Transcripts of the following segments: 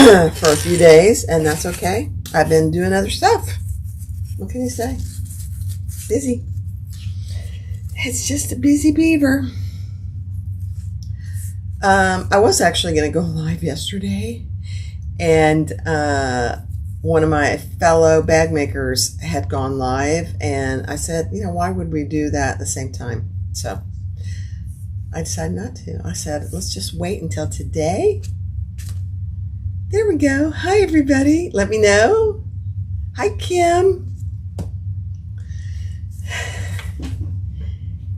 for a few days, and that's okay. I've been doing other stuff. What can you say? Busy. It's just a busy beaver. I was actually going to go live yesterday, and one of my fellow bag makers had gone live, and I said, why would we do that at the same time? So I decided not to. I said, let's just wait until today. There we go. Hi, everybody. Let me know. Hi, Kim.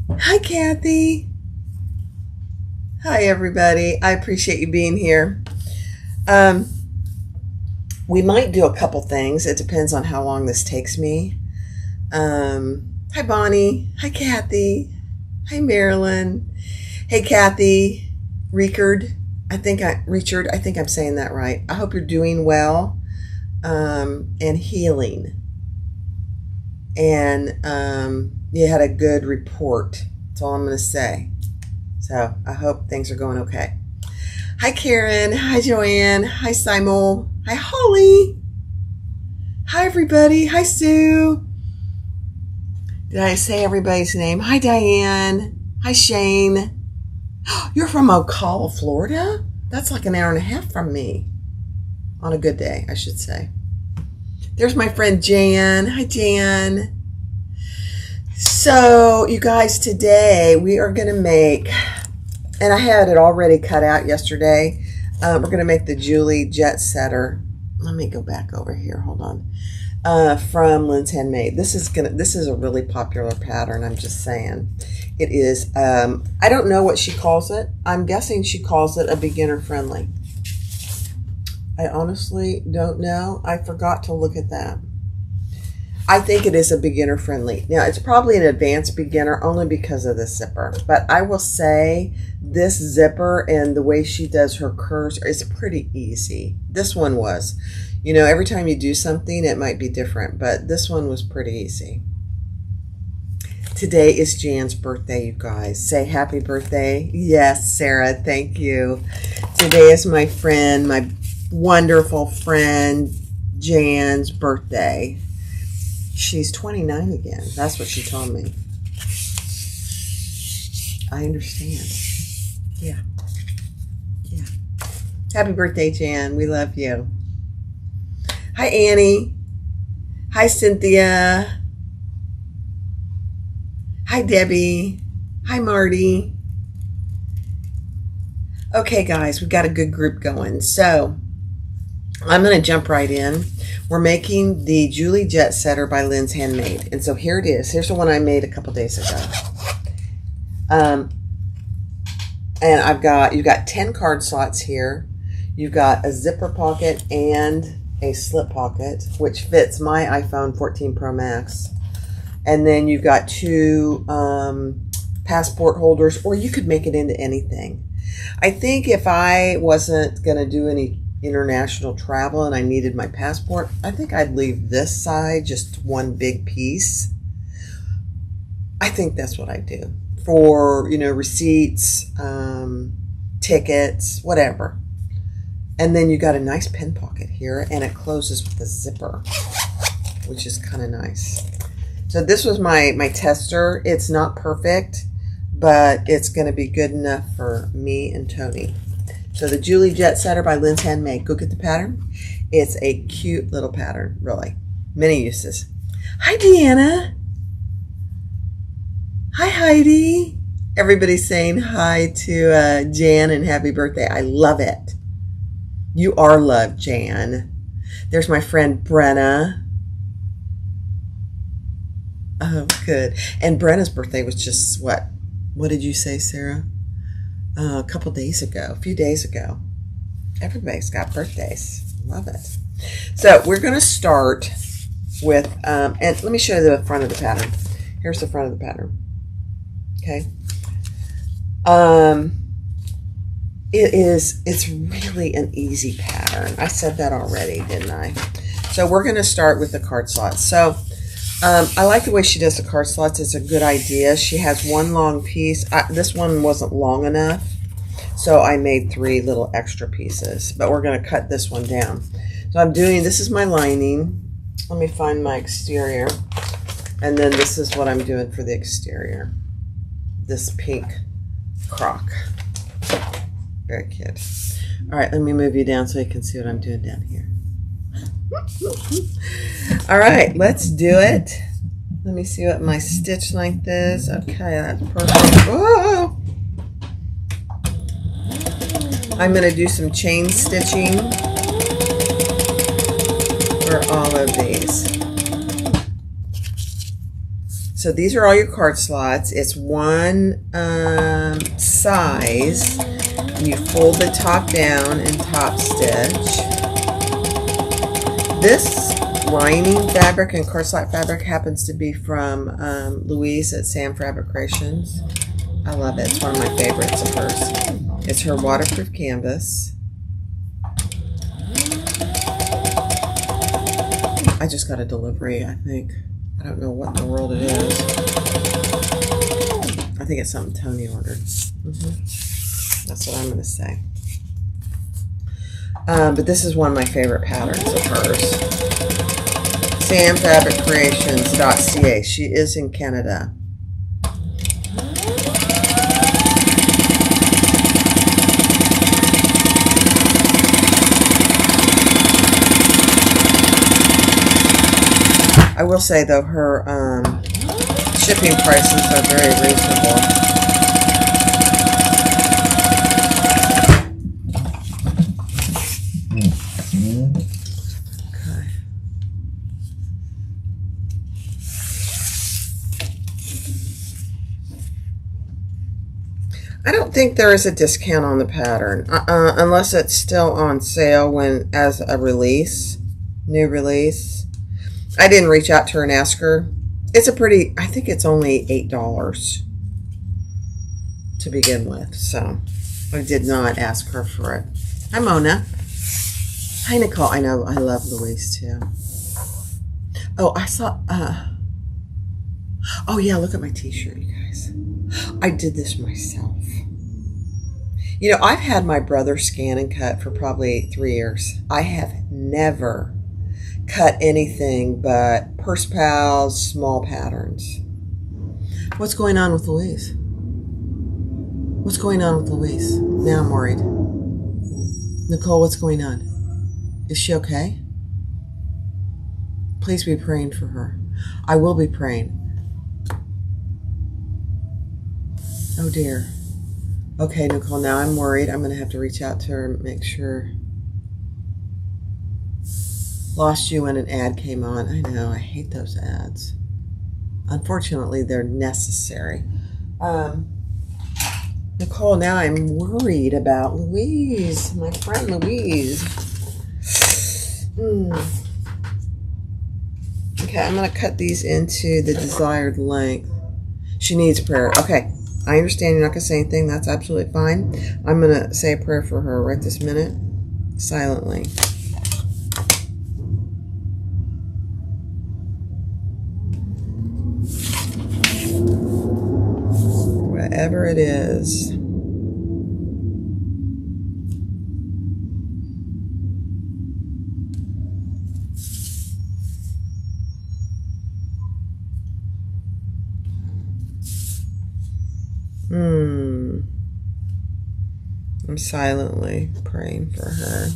Hi, Kathy. Hi, everybody. I appreciate you being here. We might do a couple things. It depends on how long this takes me. Hi, Bonnie. Hi, Kathy. Hi, Marilyn. Hey, Kathy. Richard. I think I'm saying that right. I hope you're doing well and healing. And you had a good report. That's all I'm going to say. So I hope things are going okay. Hi, Karen. Hi, Joanne. Hi, Simon. Hi, Holly. Hi, everybody. Hi, Sue. Did I say everybody's name? Hi, Diane. Hi, Shane. You're from Ocala, Florida? That's like an hour and a half from me. On a good day, I should say. There's my friend Jan. Hi, Jan. So, you guys, today we are going to make, and I had it already cut out yesterday. We're going to make the Julie Jet Setter. Let me go back over here. Hold on. From Lynn's Handmade. This is a really popular pattern. I'm just saying. It is. I don't know what she calls it. I'm guessing she calls it a beginner friendly. I honestly don't know. I forgot to look at that. I think it is a beginner friendly. Now, it's probably an advanced beginner only because of the zipper. But I will say this zipper and the way she does her curves is pretty easy. This one was. Every time you do something, it might be different. But this one was pretty easy. Today is Jan's birthday, you guys. Say happy birthday. Yes, Sarah, thank you. Today is my friend, my wonderful friend, Jan's birthday. She's 29 again. That's what she told me. I understand. Yeah. Happy birthday, Jan. We love you. Hi, Annie. Hi, Cynthia. Hi, Debbie. Hi, Marty. Okay, guys, we've got a good group going. So I'm going to jump right in. We're making the Julie Jet Setter by Lynn's Handmade. And so here it is. Here's the one I made a couple days ago. And you've got 10 card slots here. You've got a zipper pocket and a slip pocket, which fits my iPhone 14 Pro Max. And then you've got 2 passport holders, or you could make it into anything. I think if I wasn't going to do any international travel and I needed my passport, I think I'd leave this side just one big piece. I think that's what I do for, receipts, tickets, whatever. And then you got a nice pen pocket here, and it closes with a zipper, which is kind of nice. So this was my tester. It's not perfect, but it's going to be good enough for me and Tony. So the Julie Jet Setter by Lynn's Handmade. Go get the pattern. It's a cute little pattern, really. Many uses. Hi, Deanna. Hi, Heidi. Everybody's saying hi to Jan and happy birthday. I love it. You are loved, Jan. There's my friend Brenna. Oh, good. And Brenna's birthday was just what? What did you say, Sarah? A couple days ago, a few days ago. Everybody's got birthdays. Love it. So we're going to start with, and let me show you the front of the pattern. Here's the front of the pattern. Okay. It's really an easy pattern. I said that already, didn't I? So we're going to start with the card slots. So I like the way she does the card slots. It's a good idea. She has one long piece. This one wasn't long enough, So I made 3 little extra pieces, but we're going to cut this one down. So I'm doing, this is my lining. Let me find my exterior. And then this is what I'm doing for the exterior. This pink croc. Very cute. All right, let me move you down so you can see what I'm doing down here. All right, let's do it. Let me see what my stitch length is. Okay, that's perfect. Whoa! I'm going to do some chain stitching for all of these. So these are all your card slots. It's one size. You fold the top down and top stitch. This lining fabric and card slot fabric happens to be from Louise at Sam Fabric Creations. I love it. It's one of my favorites of hers. It's her waterproof canvas. I just got a delivery, I think. I don't know what in the world it is. I think it's something Tony ordered. That's what I'm going to say. But this is one of my favorite patterns of hers. samfabriccreations.ca. She is in Canada. I will say though, her shipping prices are very reasonable. Okay. I don't think there is a discount on the pattern, unless it's still on sale when as a release, new release. I didn't reach out to her and ask her. It's a pretty, I think it's only $8 to begin with. So I did not ask her for it. Hi, Mona. Hi, Nicole. I know, I love Louise too. Oh, I saw, oh yeah, look at my t-shirt, you guys. I did this myself. You know, I've had my brother scan and cut for probably 3 years. I have never cut anything but purse pals, small patterns. What's going on with Louise? What's going on with Louise? Now I'm worried. Nicole, what's going on? Is she okay? Please be praying for her. I will be praying. Oh dear. Okay, Nicole, now I'm worried. I'm going to have to reach out to her and make sure. Lost you when an ad came on. I know, I hate those ads. Unfortunately, they're necessary. Nicole, now I'm worried about Louise, my friend Louise. Okay, I'm going to cut these into the desired length. She needs prayer. Okay, I understand you're not going to say anything. That's absolutely fine. I'm going to say a prayer for her right this minute, silently. Whatever it is. I'm silently praying for her.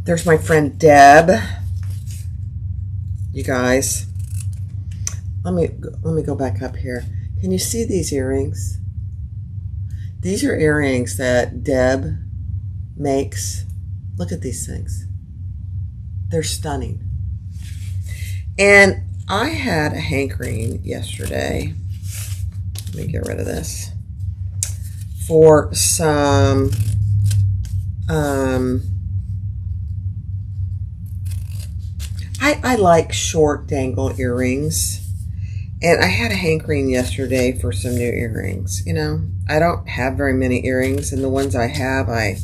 There's my friend Deb. You guys, let me go back up here. Can you see these earrings? These are earrings that Deb makes. Look at these things. They're stunning. And I had a hankering yesterday. Let me get rid of this. For some I like short dangle earrings, And I had a hankering yesterday for some new earrings. You know, I don't have very many earrings, and the ones I have, I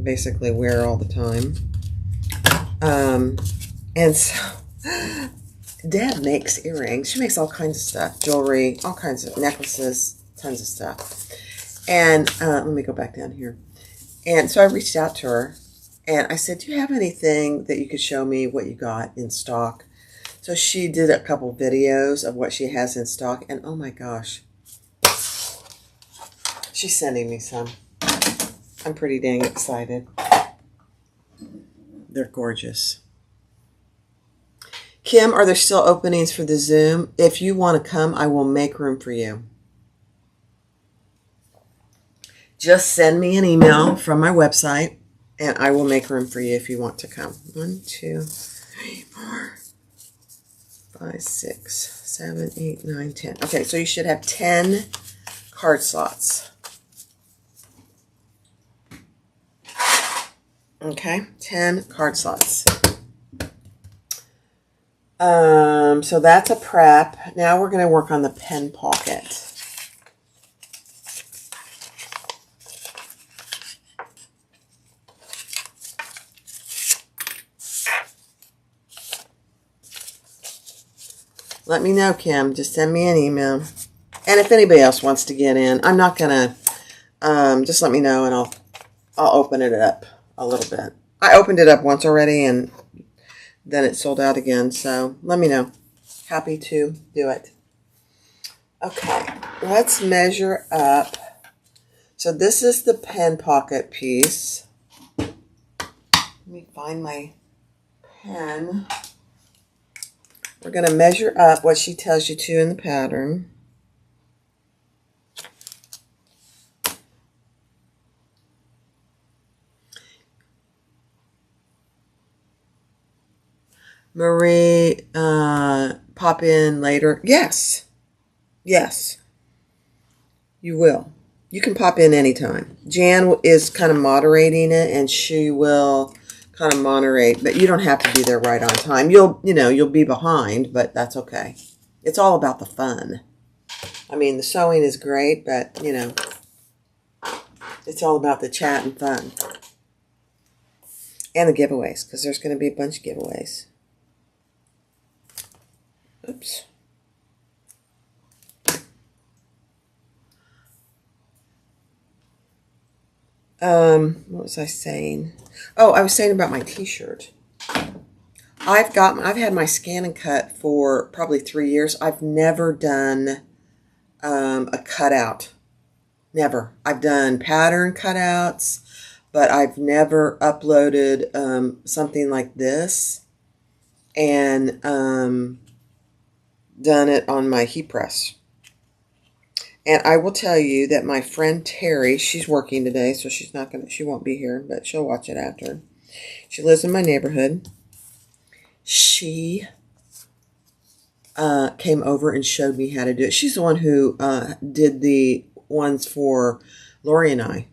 basically wear all the time. And so Deb makes earrings. She makes all kinds of stuff, jewelry, all kinds of necklaces, tons of stuff. And let me go back down here. And so I reached out to her, and I said, do you have anything that you could show me what you got in stock? So she did a couple videos of what she has in stock, and oh my gosh, she's sending me some. I'm pretty dang excited. They're gorgeous. Kim, are there still openings for the Zoom? If you want to come, I will make room for you. Just send me an email from my website, and I will make room for you if you want to come. 1, 2, 3, 4, 5, 6, 7, 8, 9, 10. Okay, so you should have 10 card slots. Okay, 10 card slots. So that's a prep. Now we're going to work on the pen pocket. Let me know, Kim. Just send me an email. And if anybody else wants to get in, I'm not going to, just let me know and I'll open it up a little bit. I opened it up once already and then it sold out again. So let me know. Happy to do it. Okay, let's measure up. So this is the pen pocket piece. Let me find my pen. We're going to measure up what she tells you to in the pattern. Marie, pop in later. Yes. Yes. You will. You can pop in anytime. Jan is kind of moderating it, and she will kind of moderate, but you don't have to be there right on time. You'll be behind, but that's okay. It's all about the fun. I mean, the sewing is great, but, it's all about the chat and fun. And the giveaways, because there's going to be a bunch of giveaways. Oops. What was I saying? Oh, I was saying about my t-shirt. I've had my scan and cut for probably 3 years. I've never done a cutout. Never. I've done pattern cutouts, but I've never uploaded something like this and done it on my heat press. And I will tell you that my friend Terry, she's working today, so she won't be here, but she'll watch it after. She lives in my neighborhood. She came over and showed me how to do it. She's the one who did the ones for Lori and I.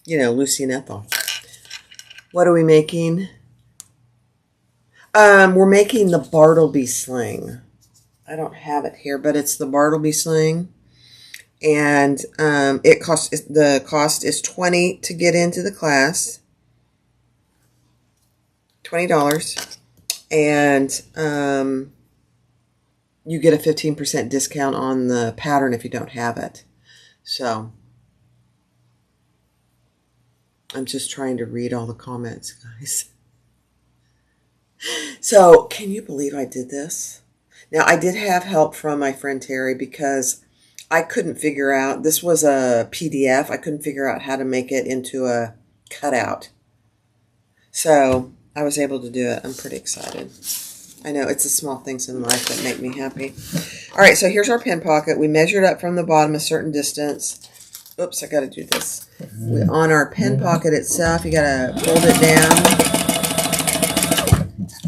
Lucy and Ethel. What are we making? We're making the Bartleby sling. I don't have it here, but it's the Bartleby sling. And the cost is $20 to get into the class. $20. And you get a 15% discount on the pattern if you don't have it. So I'm just trying to read all the comments, guys. So, can you believe I did this? Now, I did have help from my friend Terry because I couldn't figure out, this was a PDF, I couldn't figure out how to make it into a cutout. So, I was able to do it. I'm pretty excited. I know, it's the small things in life that make me happy. All right, so here's our pen pocket. We measured up from the bottom a certain distance. Oops, I got to do this. On our pen pocket itself, you got to fold it down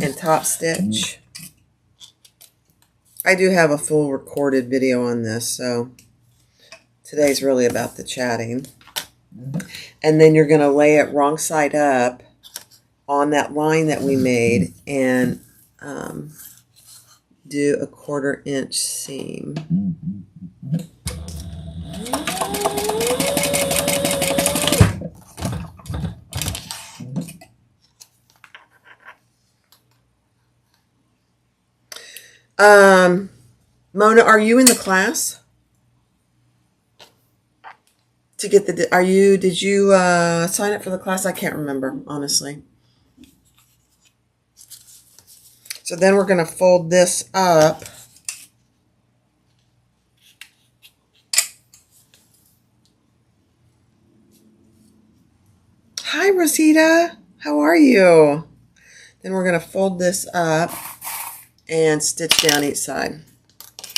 and top stitch. I do have a full recorded video on this, so today's really about the chatting. And then you're going to lay it wrong side up on that line that we made and do a 1/4 inch seam. Mona, are you in the class? To get the, did you sign up for the class? I can't remember, honestly. So then we're going to fold this up. Hi, Rosita. How are you? Then we're going to fold this up and stitch down each side.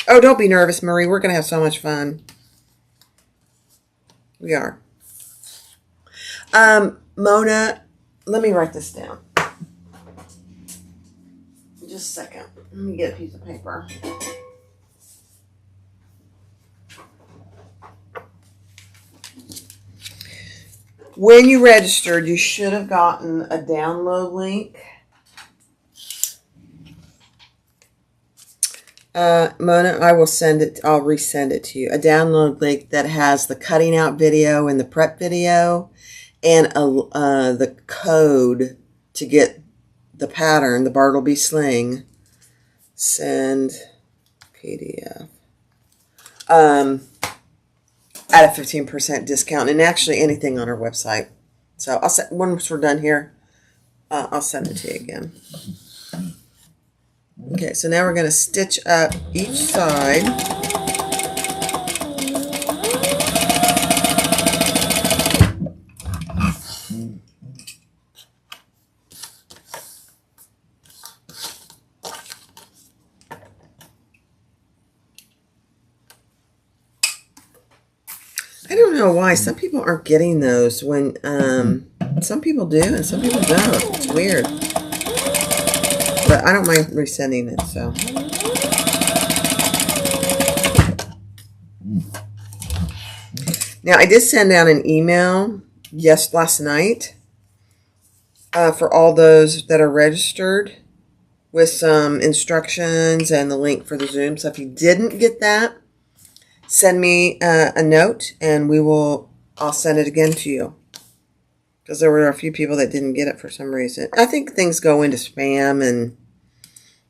Oh, don't be nervous, Marie. We're going to have so much fun. We are. Mona, let me write this down. Just a second. Let me get a piece of paper. When you registered, you should have gotten a download link. Mona, I will send it. I'll resend it to you. A download link that has the cutting out video and the prep video, and the code to get the pattern, the Bartleby sling. Send PDF. At a 15% discount, and actually anything on our website. So I'll send, once we're done here, I'll send it to you again. Okay, so now we're going to stitch up each side. I don't know why some people aren't getting those when some people do and some people don't. It's weird. But I don't mind resending it, so. Now, I did send out an email last night for all those that are registered with some instructions and the link for the Zoom. So if you didn't get that, send me a note and I'll send it again to you. Because there were a few people that didn't get it for some reason. I think things go into spam and,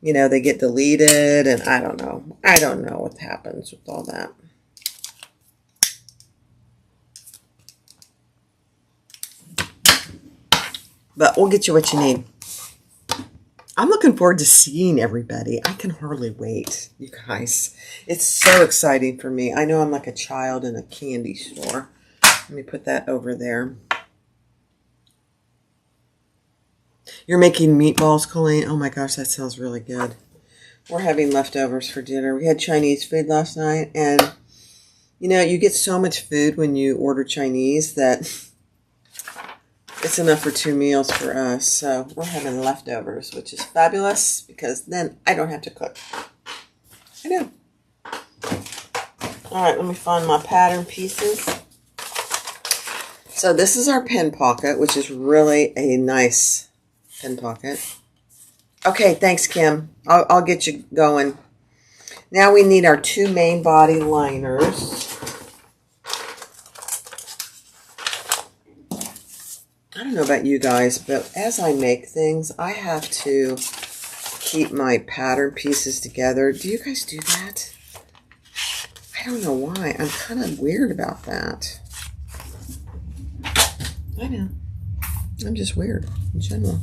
you know, they get deleted and I don't know. I don't know what happens with all that. But we'll get you what you need. I'm looking forward to seeing everybody. I can hardly wait, you guys. It's so exciting for me. I know I'm like a child in a candy store. Let me put that over there. You're making meatballs, Colleen? Oh my gosh, that sounds really good. We're having leftovers for dinner. We had Chinese food last night, and you know, you get so much food when you order Chinese that it's enough for 2 meals for us. So we're having leftovers, which is fabulous because then I don't have to cook. I know. All right, let me find my pattern pieces. So this is our pen pocket, which is really a nice pen pocket. Okay, thanks, Kim. I'll get you going. Now we need our 2 main body liners. I don't know about you guys, but as I make things, I have to keep my pattern pieces together. Do you guys do that? I don't know why. I'm kind of weird about that. I know. I'm just weird in general.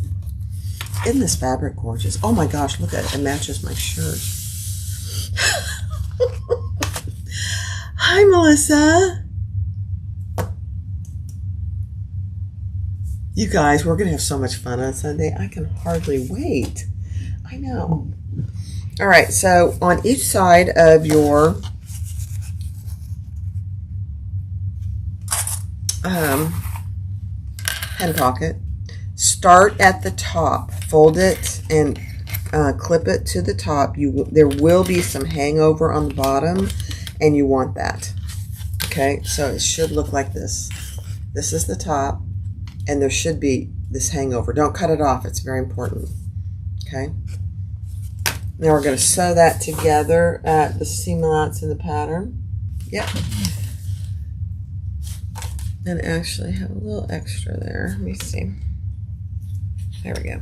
Isn't this fabric gorgeous? Oh my gosh, look at it. It matches my shirt. Hi, Melissa. You guys, we're going to have so much fun on Sunday. I can hardly wait. I know. All right, so on each side of your pen pocket, start at the top, fold it, and clip it to the top. There will be some hangover on the bottom, and you want that. Okay, so it should look like this. This is the top. and there should be this hangover. Don't cut it off. It's very important. Okay. Now we're going to sew that together at the seam allowance in the pattern. Yep. And actually have a little extra there. Let me see. There we go.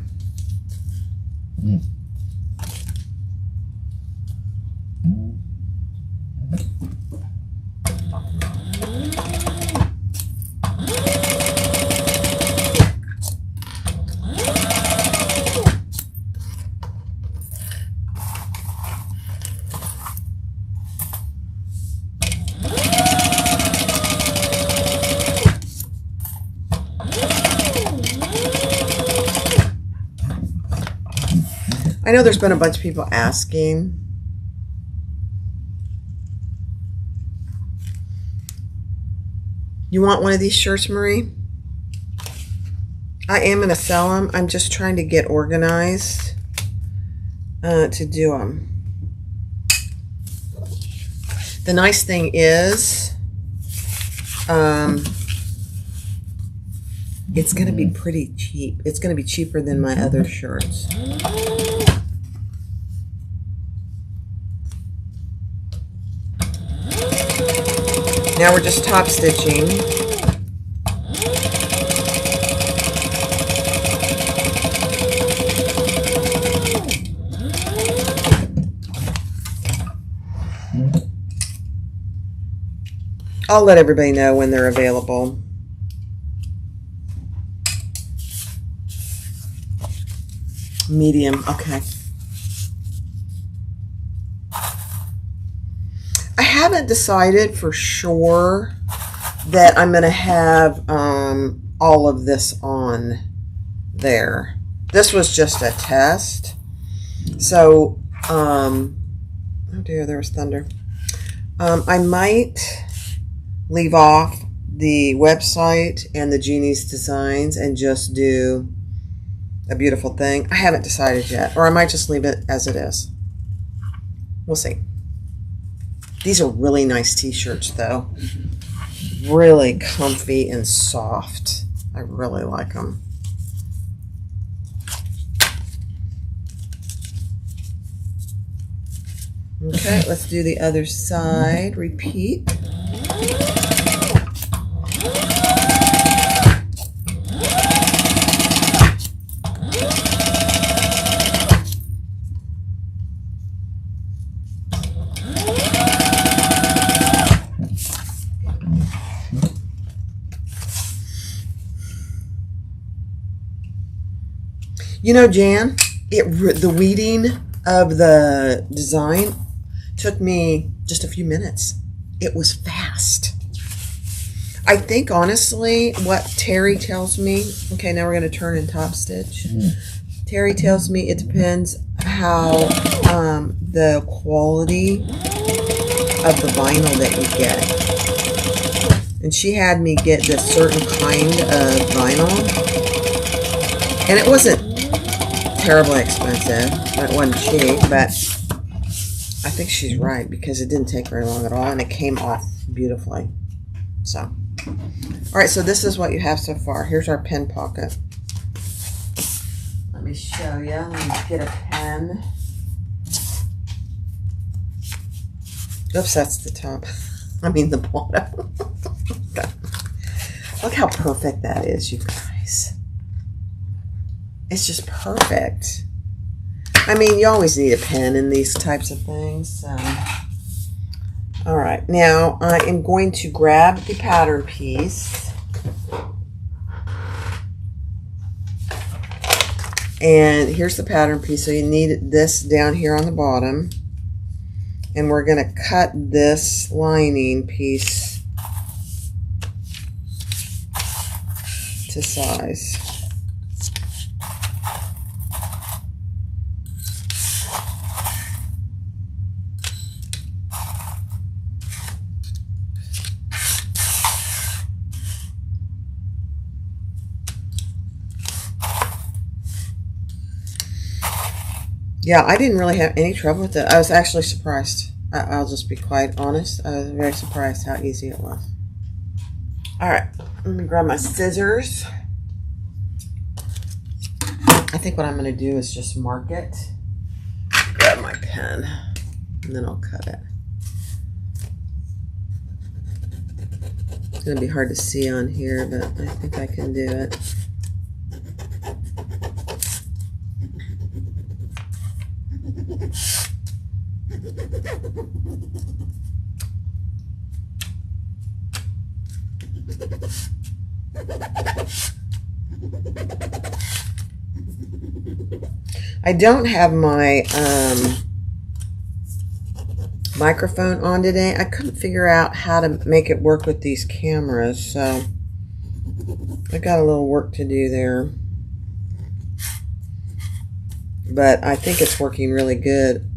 I know there's been a bunch of people asking. You want one of these shirts, Marie? I am going to sell them. I'm just trying to get organized to do them. The nice thing is, it's going to be pretty cheap. It's going to be cheaper than my other shirts. Now we're just top stitching. I'll let everybody know when they're available. Medium, okay. I haven't decided for sure that I'm going to have all of this on there. This was just a test. So, oh dear, there was thunder. I might leave off the website and the Jeannie's designs and just do a beautiful thing. I haven't decided yet. Or I might just leave it as it is. We'll see. These are really nice t-shirts, though. Really comfy and soft. I really like them. Okay, let's do the other side. Repeat. You know, Jan, the weeding of the design took me just a few minutes. It was fast. I think, honestly, what Terry tells me, okay, now we're going to turn and top stitch. Terry tells me it depends how the quality of the vinyl that you get. And she had me get this certain kind of vinyl. And it wasn't terribly expensive. It wasn't cheap, but I think she's right because it didn't take very long at all and it came off beautifully. So, all right, so this is what you have so far. Here's our pen pocket. Let me show you. Let me get a pen. Oops, that's the top. I mean the bottom. Look how perfect that is, you guys. It's just perfect. I mean, you always need a pen in these types of things. So. All right, now I am going to grab the pattern piece. And here's the pattern piece. So you need this down here on the bottom. And we're going to cut this lining piece to size. Yeah, I didn't really have any trouble with it. I was actually surprised. I'll just be quite honest. I was very surprised how easy it was. All right, let me grab my scissors. I think what I'm going to do is just mark it. Grab my pen, and then I'll cut it. It's going to be hard to see on here, but I think I can do it. I don't have my microphone on today. I couldn't figure out how to make it work with these cameras, so I got a little work to do there. But I think it's working really good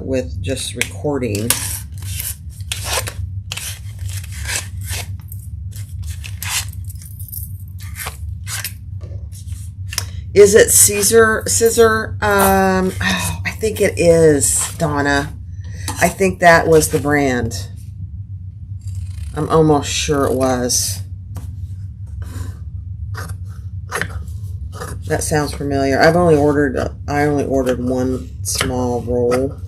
with just recording. Is it Scissor? I think it is, Donna. I think that was the brand. I'm almost sure it was. That sounds familiar. I only ordered one small roll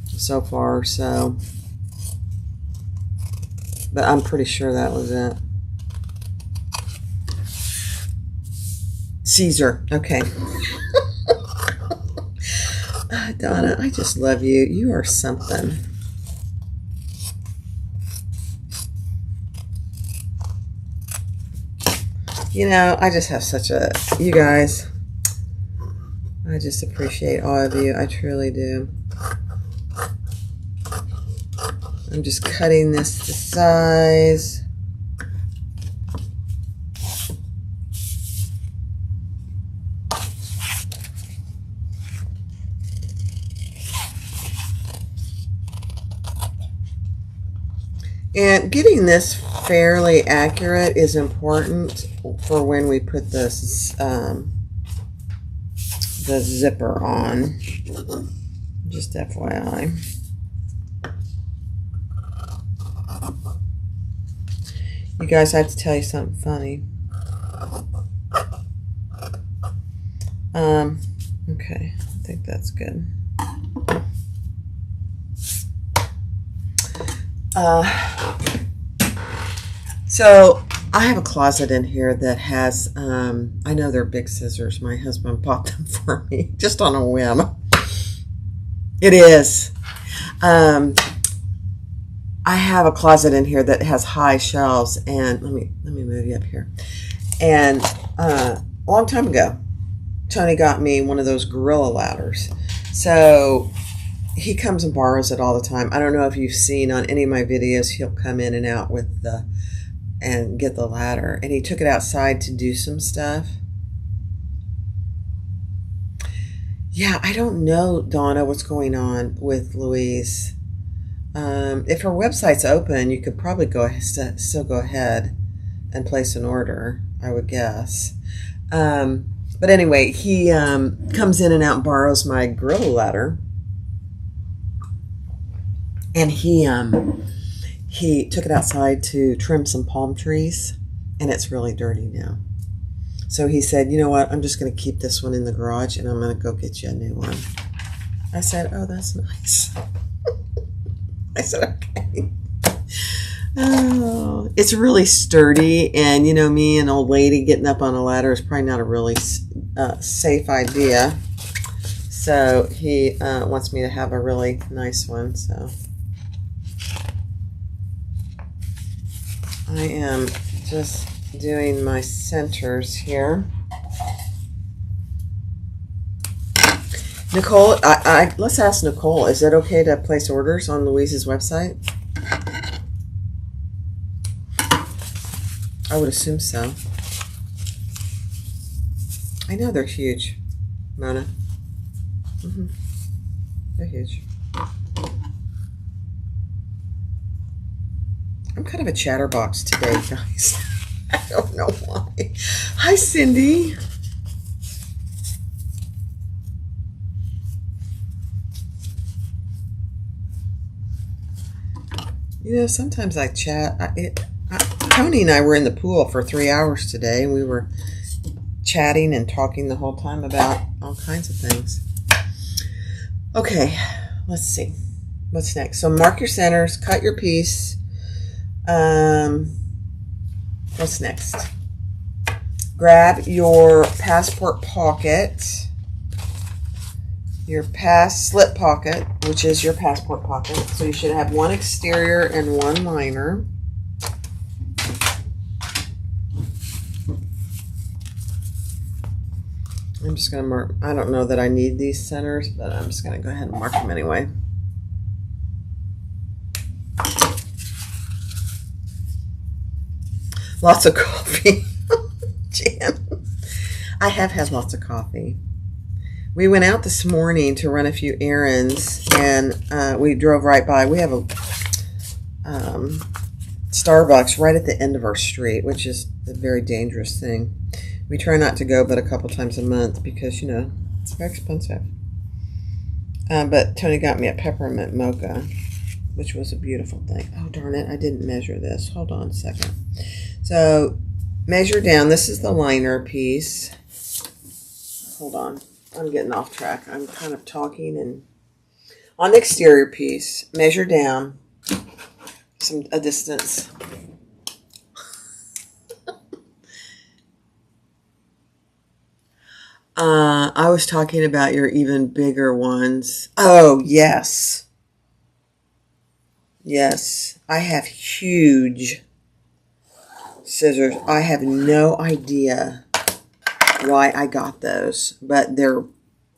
so far, so, but I'm pretty sure that was it. Caesar. Okay. Donna, I just love you. You are something. You know, I just have such a, you guys, I just appreciate all of you. I truly do. I'm just cutting this to size. And getting this fairly accurate is important for when we put this the zipper on. Just FYI. You guys, I have to tell you something funny. Okay, I think that's good. So I have a closet in here that has, I know they're big scissors. My husband bought them for me just on a whim. It is. I have a closet in here that has high shelves, and let me move you up here. And a long time ago, Tony got me one of those gorilla ladders. So he comes and borrows it all the time. I don't know if you've seen on any of my videos, he'll come in and out with and get the ladder. And he took it outside to do some stuff. Yeah, I don't know, Donna, what's going on with Louise. If her website's open, you could probably still go ahead and place an order, I would guess. But anyway, he comes in and out and borrows my gorilla ladder. And he took it outside to trim some palm trees, and it's really dirty now. So he said, you know what, I'm just going to keep this one in the garage, and I'm going to go get you a new one. I said, oh, that's nice. I said, okay. Oh, it's really sturdy, and you know, me, an old lady getting up on a ladder is probably not a really safe idea. So he wants me to have a really nice one, so I am just doing my centers here. Nicole, let's ask Nicole, is it okay to place orders on Louise's website? I would assume so. I know they're huge, Mona. They're huge. I'm kind of a chatterbox today, guys. I don't know why. Hi, Cindy. You know, sometimes I chat. Tony and I were in the pool for 3 hours today, and we were chatting and talking the whole time about all kinds of things. Okay, let's see. What's next? So mark your centers, cut your piece. What's next? Grab your passport pocket, your slip pocket, which is your passport pocket. So you should have one exterior and one liner. I'm just going to mark, I don't know that I need these centers, but I'm just going to go ahead and mark them anyway. Lots of coffee. Jan. I have had lots of coffee. We went out this morning to run a few errands, and we drove right by. We have a Starbucks right at the end of our street, which is a very dangerous thing. We try not to go but a couple times a month because, you know, it's very expensive. But Tony got me a peppermint mocha, which was a beautiful thing. Oh, darn it. I didn't measure this. Hold on a second. So, measure down. This is the liner piece. Hold on. I'm getting off track. I'm kind of talking. And on the exterior piece, measure down a distance. I was talking about your even bigger ones. Oh, yes. Yes. I have huge scissors. I have no idea why I got those, but they're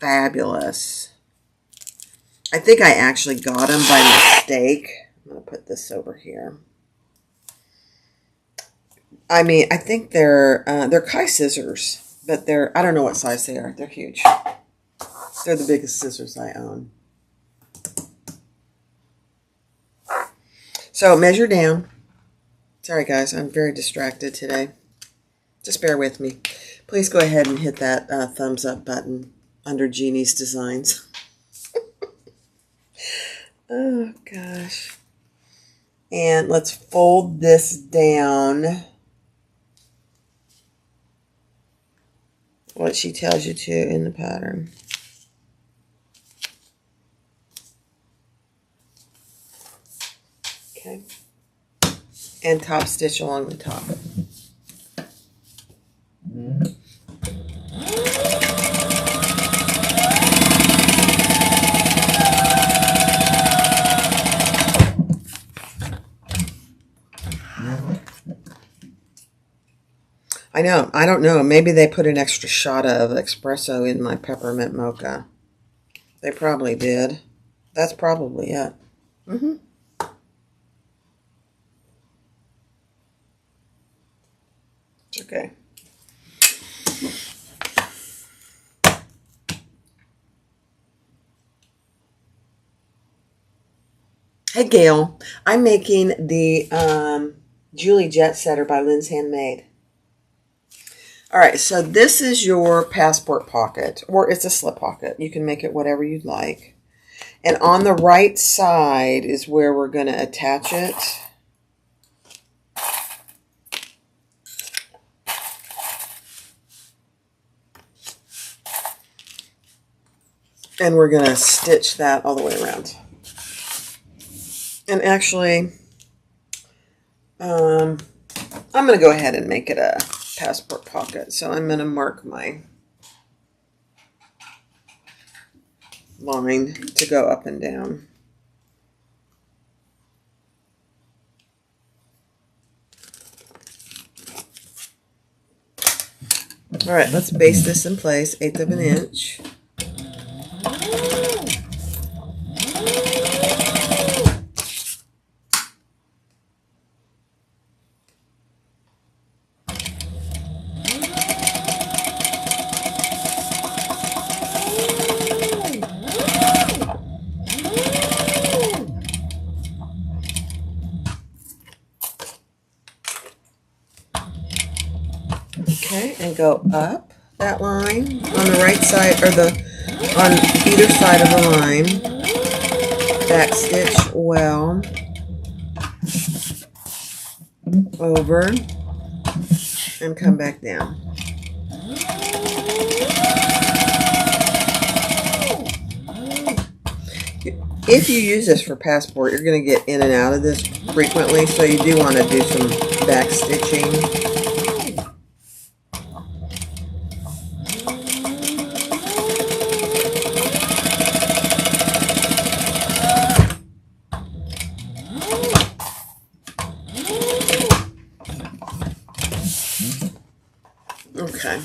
fabulous. I think I actually got them by mistake. I'm going to put this over here. I mean, I think they're Kai scissors. But I don't know what size they are. They're huge. They're the biggest scissors I own. So measure down. Sorry guys, I'm very distracted today. Just bear with me. Please go ahead and hit that thumbs up button under Jeannie's designs. Oh gosh. And let's fold this down. What she tells you to in the pattern. Okay. And top stitch along the top. I know. I don't know. Maybe they put an extra shot of espresso in my peppermint mocha. They probably did. That's probably it. Mm-hmm. It's okay. Hey, Gail. I'm making the Julie Jet Setter by Lynn's Handmade. All right, so this is your passport pocket, or it's a slip pocket. You can make it whatever you'd like. And on the right side is where we're going to attach it. And we're going to stitch that all the way around. And actually, I'm going to go ahead and make it a passport pocket. So I'm going to mark my line to go up and down. All right, let's base this in place, 1/8 of an inch. Okay, and go up that line on the right side, or on either side of the line. Back stitch well over and come back down. If you use this for passport, you're going to get in and out of this frequently, so you do want to do some back stitching. Okay.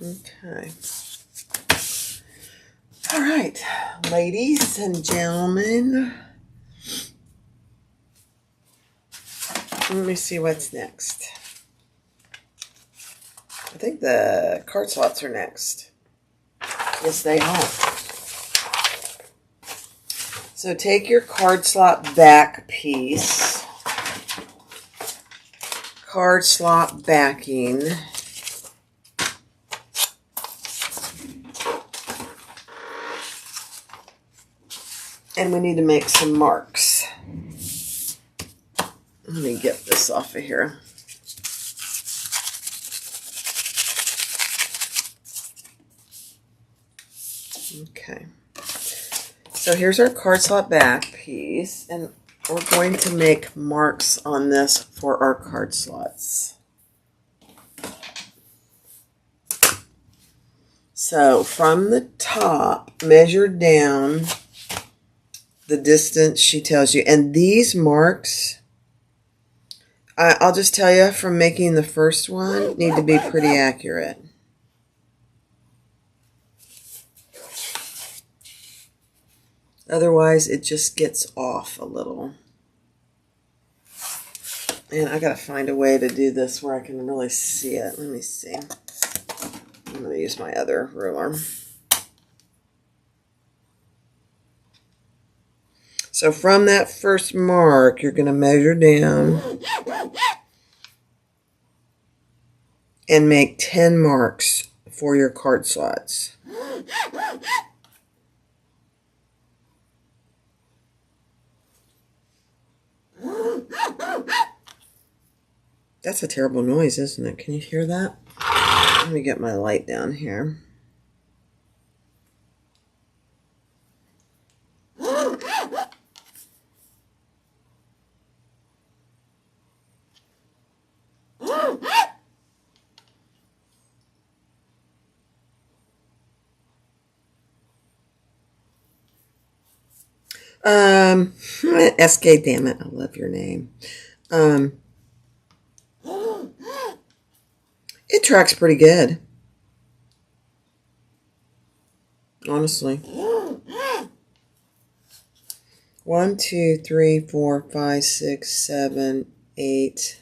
Okay. All right, ladies and gentlemen. Let me see what's next. I think the card slots are next. Yes, they are. So take your card slot back piece, card slot backing, and we need to make some marks. Let me get this off of here. Okay. So here's our card slot back piece, and we're going to make marks on this for our card slots. So from the top, measure down the distance she tells you. And these marks, I'll just tell you from making the first one, need to be pretty accurate. Otherwise, it just gets off a little. And I gotta find a way to do this where I can really see it. Let me see. I'm gonna use my other ruler. So from that first mark, you're gonna measure down and make 10 marks for your card slots. That's a terrible noise, isn't it? Can you hear that? Let me get my light down here. SK, damn it, I love your name. It tracks pretty good. Honestly. 1, 2, 3, 4, 5, 6, 7, 8.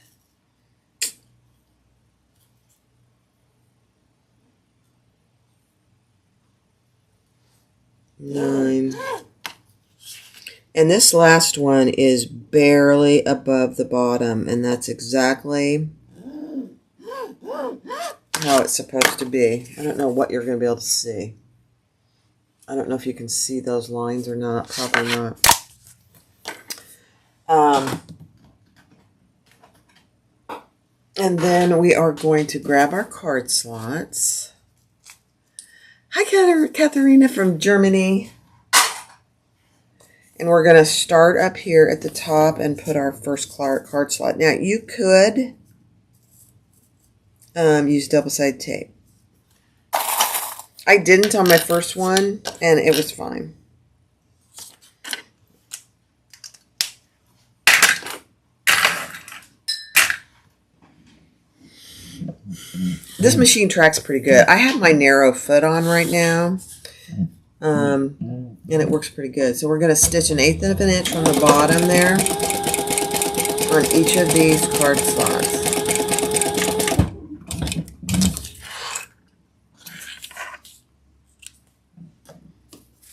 9. And this last one is barely above the bottom, and that's exactly how it's supposed to be. I don't know what you're going to be able to see. I don't know if you can see those lines or not. Probably not. And then we are going to grab our card slots. Hi, Katharina from Germany. And we're going to start up here at the top and put our first card slot. Now, you could use double-sided tape. I didn't on my first one, and it was fine. This machine tracks pretty good. I have my narrow foot on right now, and it works pretty good. So we're going to stitch 1/8 of an inch from the bottom there on each of these card slots.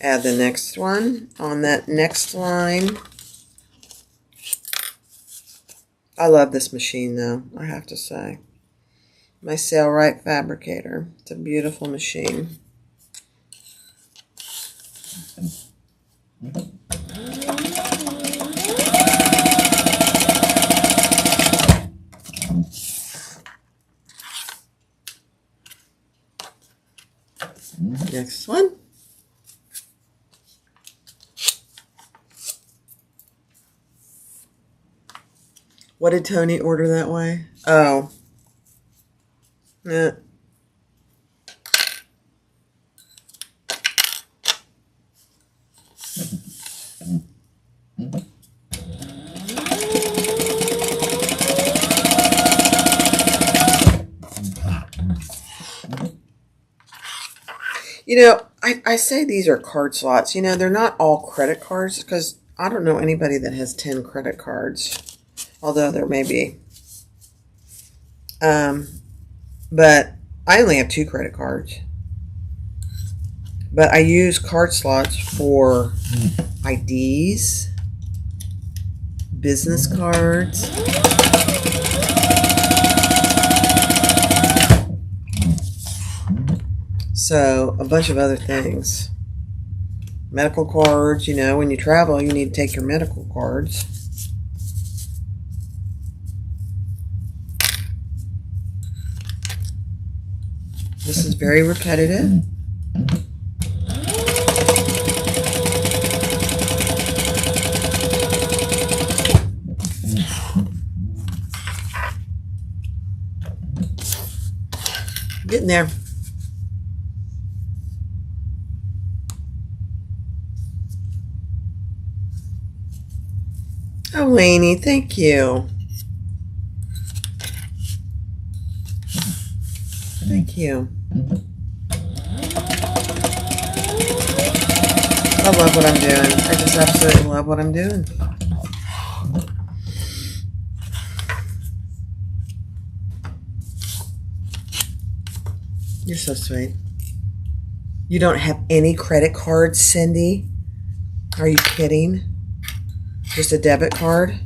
Add the next one on that next line. I love this machine though, I have to say. My Sailrite Fabricator. It's a beautiful machine. Next one. What did Tony order that way? Oh. Yeah. You know, I say these are card slots. You know, they're not all credit cards because I don't know anybody that has 10 credit cards, although there may be. But I only have 2 credit cards. But I use card slots for IDs, business cards, so a bunch of other things. Medical cards, you know, when you travel, you need to take your medical cards. This is very repetitive. Getting there. Oh, Lainey, thank you. Thank you. I love what I'm doing. I just absolutely love what I'm doing. You're so sweet. You don't have any credit cards, Cindy? Are you kidding? Just a debit card?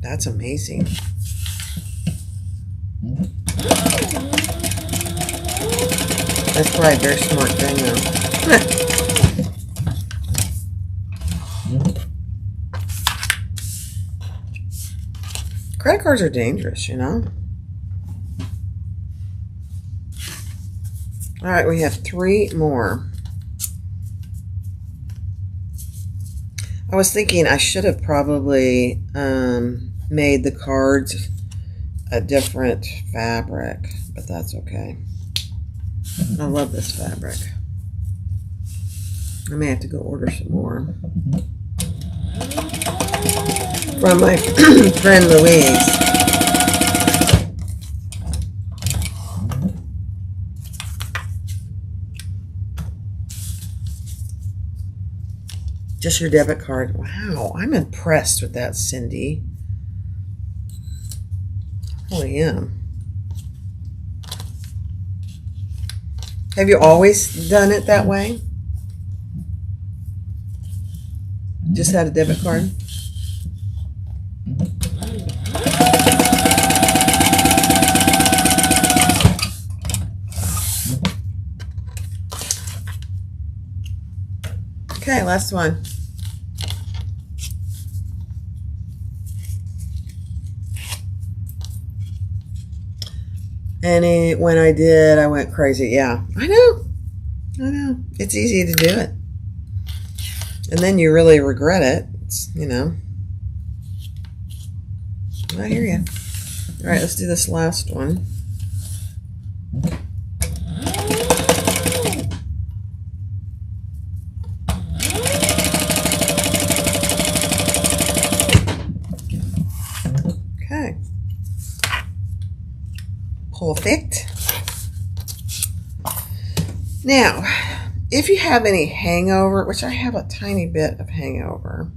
That's amazing. That's probably a very smart thing, though. Credit cards are dangerous, you know? All right, we have 3 more. I was thinking I should have probably made the cards a different fabric, but that's okay. I love this fabric. I may have to go order some more from my friend Louise. Just your debit card. Wow, I'm impressed with that, Cindy. I really am. Have you always done it that way? Just had a debit card? Okay, last one. And when I did, I went crazy. Yeah, I know. It's easy to do it. And then you really regret it. It's, you know. I hear you. All right, let's do this last one. Okay. Perfect. Now, if you have any hangover, which I have a tiny bit of hangover,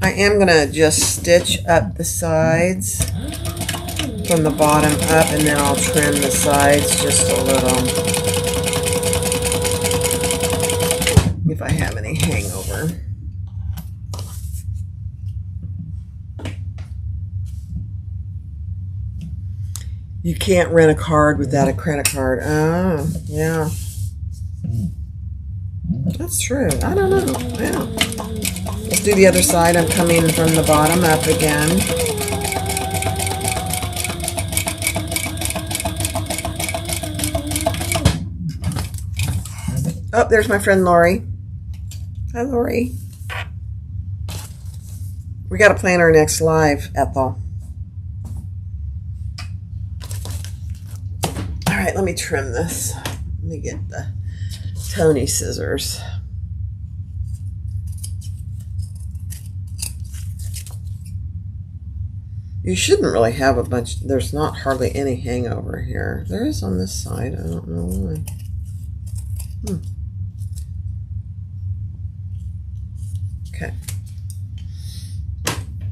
I am going to just stitch up the sides from the bottom up, and then I'll trim the sides just a little if I have any hangover. You can't rent a card without a credit card. Oh, yeah. That's true. I don't know. Yeah. Let's do the other side. I'm coming from the bottom up again. Oh, there's my friend Lori. Hi, Lori. We got to plan our next live, Ethel. All right, let me trim this. Let me get the Tony scissors. You shouldn't really have a bunch. There's not hardly any hangover here. There is on this side. I don't know why. Okay.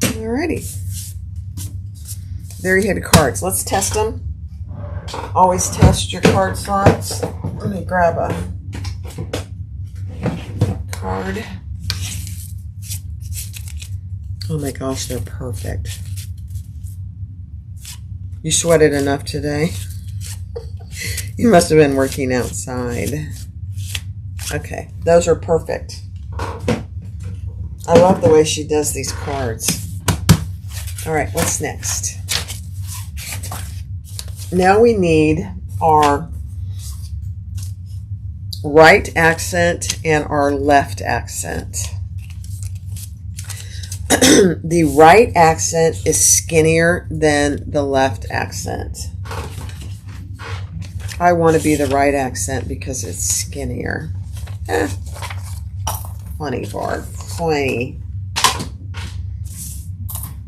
Alrighty. There you have your cards. Let's test them. Always test your card slots. Let me grab a card. Oh my gosh, they're perfect. You sweated enough today? You must have been working outside. Okay, those are perfect. I love the way she does these cards. All right, what's next? Now we need our right accent and our left accent. The right accent is skinnier than the left accent. I want to be the right accent because it's skinnier. Funny, Barb. Funny.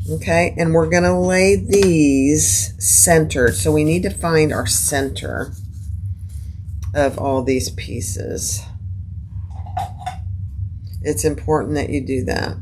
Okay, and we're going to lay these centered. So we need to find our center of all these pieces. It's important that you do that.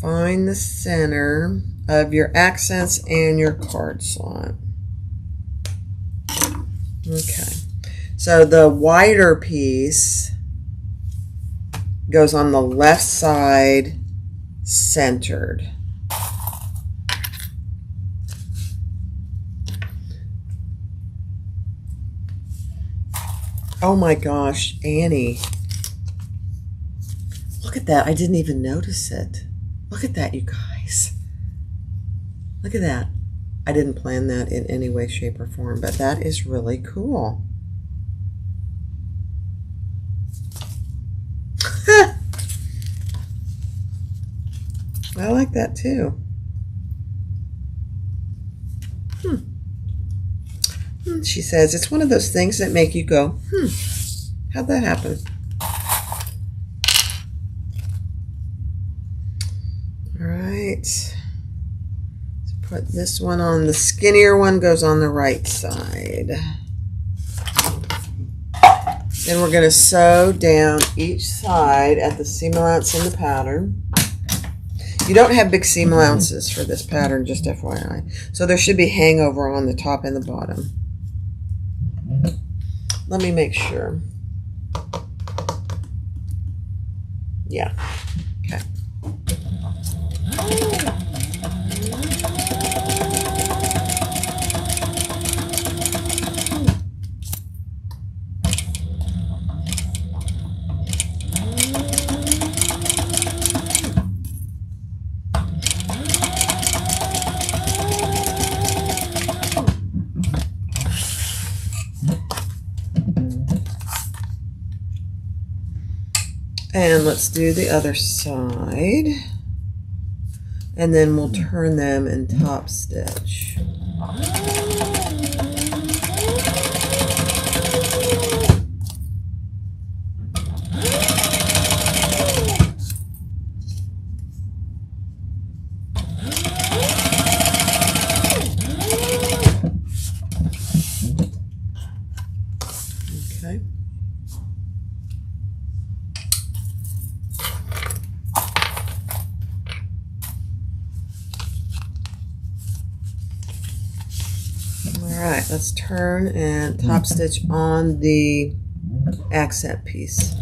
Find the center of your accents and your card slot. Okay, so the wider piece goes on the left side, centered. Oh my gosh, Annie. Look at that. I didn't even notice it. Look at that, you guys. Look at that. I didn't plan that in any way, shape, or form, but that is really cool. I like that too. She says, it's one of those things that make you go, how'd that happen? All right. Let's put this one on. The skinnier one goes on the right side. Then we're going to sew down each side at the seam allowance in the pattern. You don't have big seam allowances for this pattern, just FYI. So there should be hangover on the top and the bottom. Let me make sure. Yeah. Okay. And let's do the other side. And then we'll turn them and top stitch. Okay. Alright, let's turn and top stitch on the accent piece.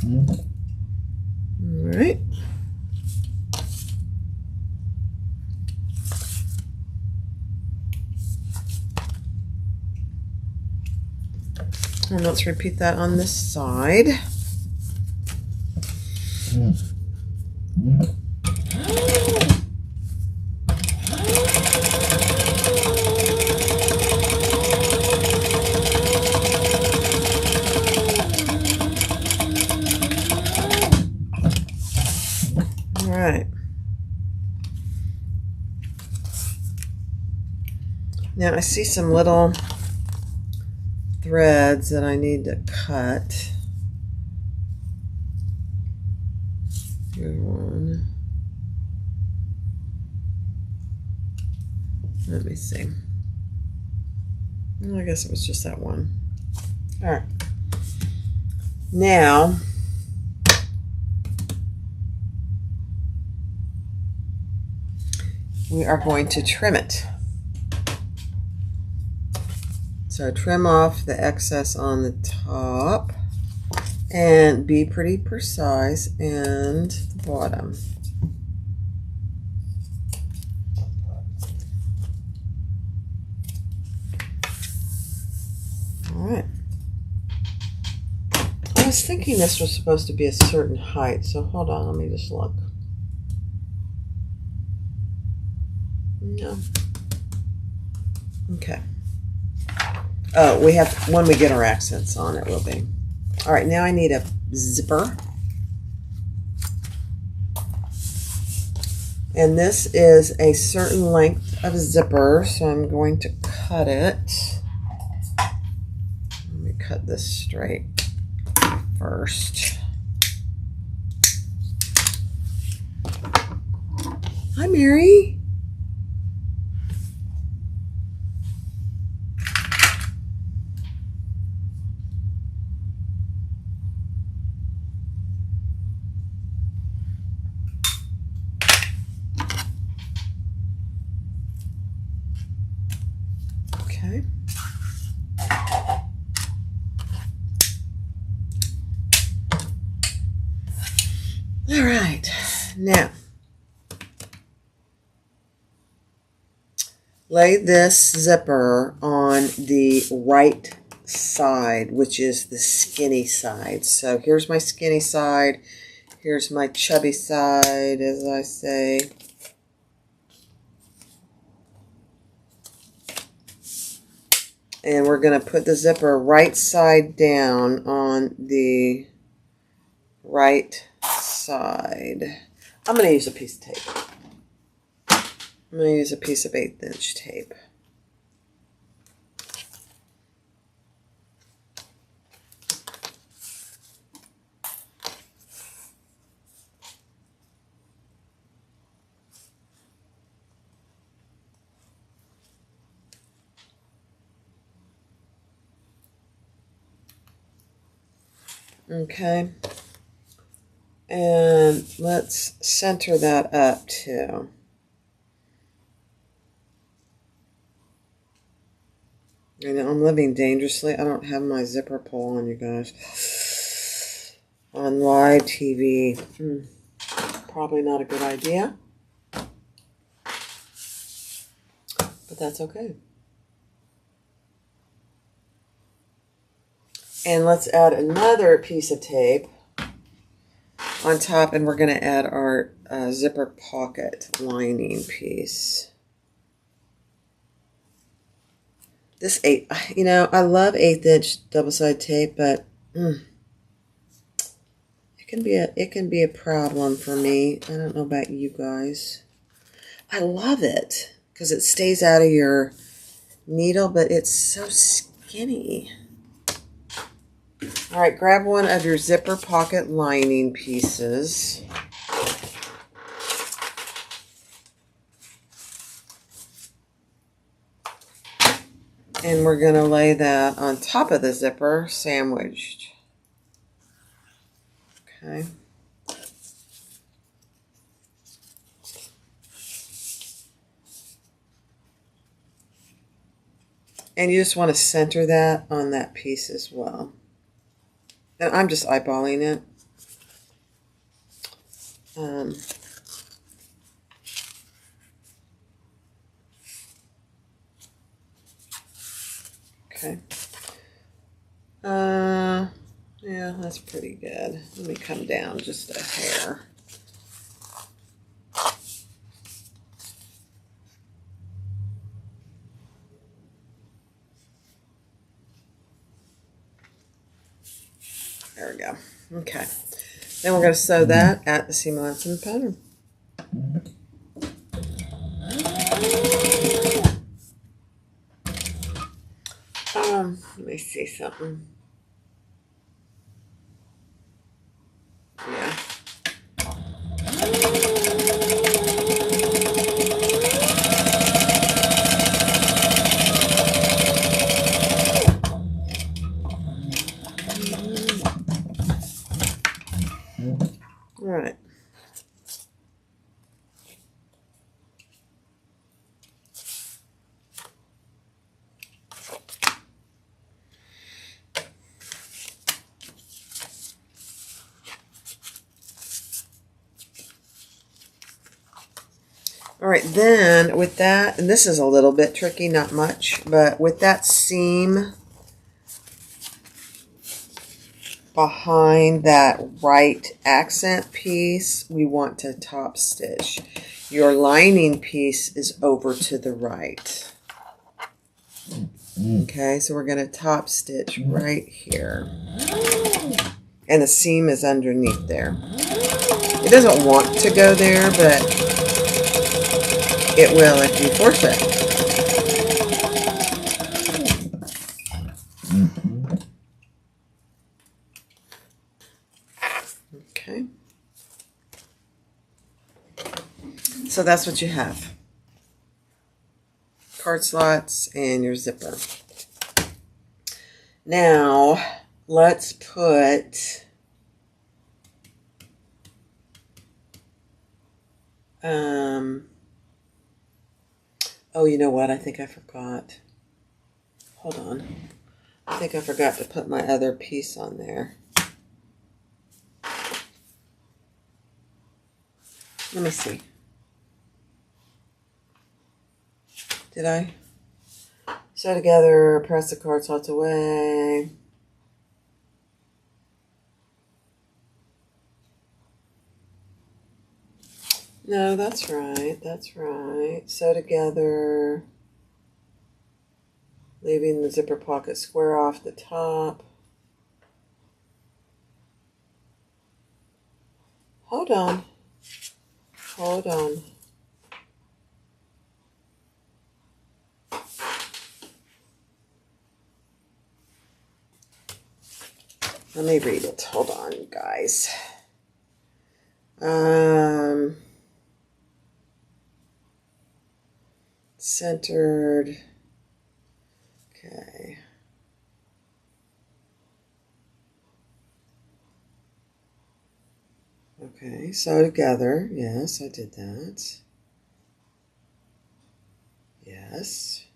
All right. And let's repeat that on this side. All right. Now I see some little threads that I need to cut. Here's one. Let me see. I guess it was just that one. All right. Now, we are going to trim it. So trim off the excess on the top and be pretty precise and the bottom. All right. I was thinking this was supposed to be a certain height, so hold on, let me just look. No. Okay. Oh, we have, when we get our accents on, it will be. All right, now I need a zipper. And this is a certain length of zipper, so I'm going to cut it. Let me cut this straight first. Hi, Mary. Okay. All right, now lay this zipper on the right side, which is the skinny side. So here's my skinny side, here's my chubby side, as I say. And we're going to put the zipper right side down on the right side. I'm going to use a piece of tape. I'm going to use a piece of 1/8" tape. Okay. And let's center that up too. I know I'm living dangerously. I don't have my zipper pull on, you guys. On live TV. Probably not a good idea. But that's okay. And let's add another piece of tape on top, and we're going to add our zipper pocket lining piece. This I love 1/8" double-sided tape, but it can be a problem for me. I don't know about you guys. I love it because it stays out of your needle, but it's so skinny. All right, grab one of your zipper pocket lining pieces. And we're going to lay that on top of the zipper, sandwiched. Okay. And you just want to center that on that piece as well. And I'm just eyeballing it. Okay. Yeah, that's pretty good. Let me come down just a hair. There we go. Okay. Then we're going to sew that at the seam allowance in the pattern. Let me see something. Yeah. All right. All right, then with that, and this is a little bit tricky, not much, but with that seam behind that right accent piece, we want to top stitch. Your lining piece is over to the right. Okay, so we're going to top stitch right here. And the seam is underneath there. It doesn't want to go there, but it will if you force it. Okay. So that's what you have. Card slots and your zipper. Now, let's put oh, you know what? I think I forgot. Hold on. I think I forgot to put my other piece on there. Let me see. Did I? Sew together, press the card slots away. No, that's right. That's right. Sew together. Leaving the zipper pocket square off the top. Hold on. Hold on. Let me read it. Hold on, guys. Centered. Okay. Okay, sew together. Yes, I did that. Yes.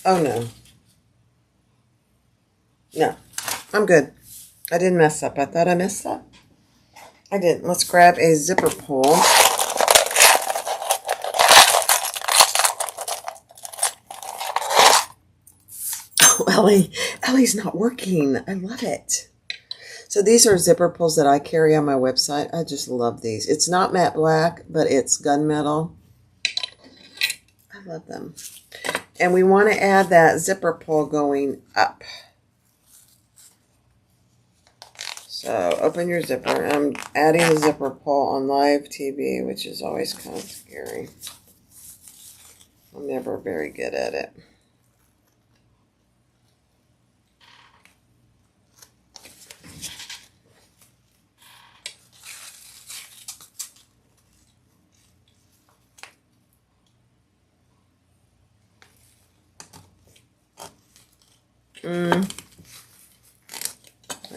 Oh, no. No, I'm good. I didn't mess up. I thought I messed up. I didn't. Let's grab a zipper pull. Oh, Ellie's not working. I love it. So these are zipper pulls that I carry on my website. I just love these. It's not matte black, but it's gunmetal. I love them. And we want to add that zipper pull going up. So open your zipper. I'm adding a zipper pull on live TV, which is always kind of scary. I'm never very good at it.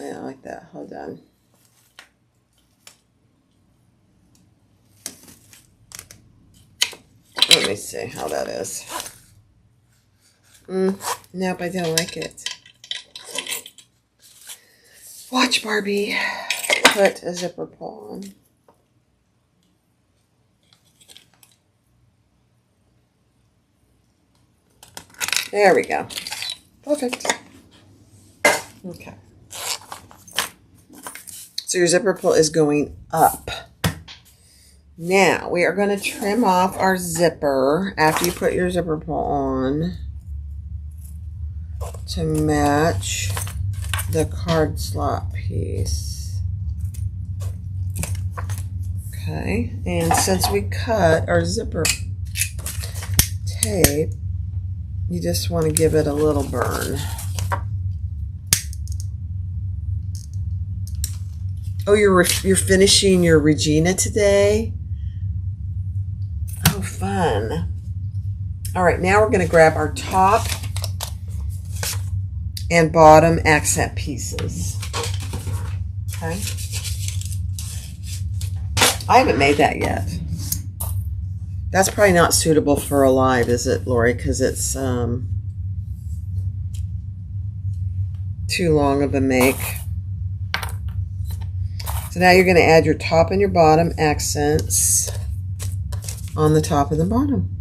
I don't like that. Hold on. Let me see how that is. Nope, I don't like it. Watch Barbie put a zipper pull on. There we go. Perfect. Okay. So your zipper pull is going up. Now we are going to trim off our zipper after you put your zipper pull on to match the card slot piece. Okay, and since we cut our zipper tape, you just want to give it a little burn. Oh, you're finishing your Regina today? Oh, fun. All right, now we're going to grab our top and bottom accent pieces. Okay. I haven't made that yet. That's probably not suitable for a live, is it, Lori? Because it's too long of a make. So now you're going to add your top and your bottom accents on the top and the bottom.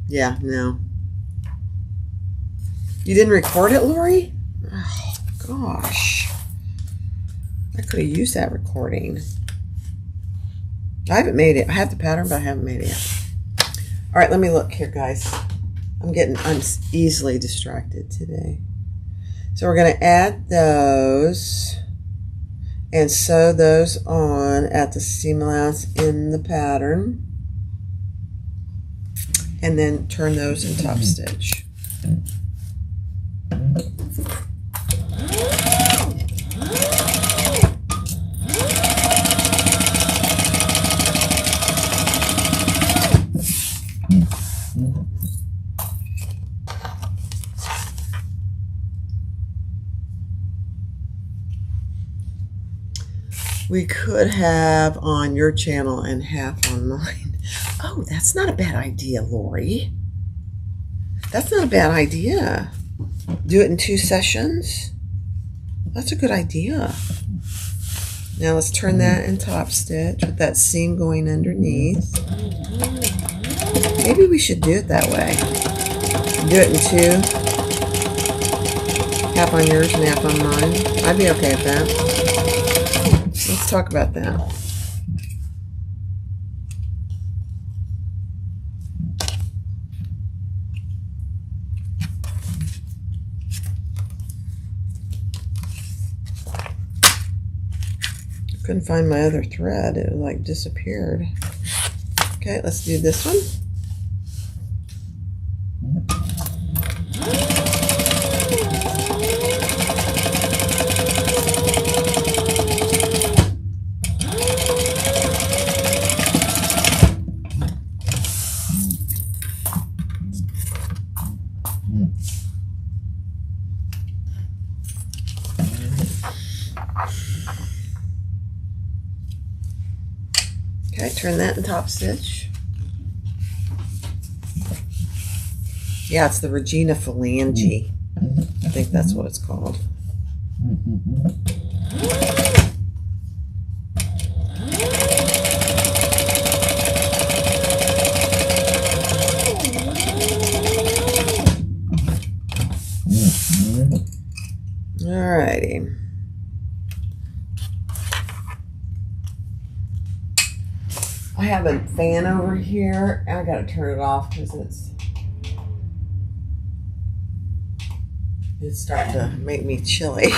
Yeah, no. You didn't record it, Lori? Oh, gosh. I could have used that recording. I haven't made it. I have the pattern, but I haven't made it yet. All right, let me look here, guys. I'm easily distracted today. So we're going to add those and sew those on at the seam allowance in the pattern. And then turn those in top stitch. We could have on your channel and half on mine. Oh, that's not a bad idea, Lori. That's not a bad idea. Do it in 2 sessions. That's a good idea. Now let's turn that in top stitch with that seam going underneath. Maybe we should do it that way. Do it in 2. Half on yours and half on mine. I'd be okay with that. Let's talk about that. Couldn't find my other thread. It like disappeared. Okay, let's do this one. Okay, turn that in top stitch. Yeah, it's the Regina phalange. I think that's what it's called. Alrighty. I have a fan over here, and I gotta turn it off because it's starting to make me chilly.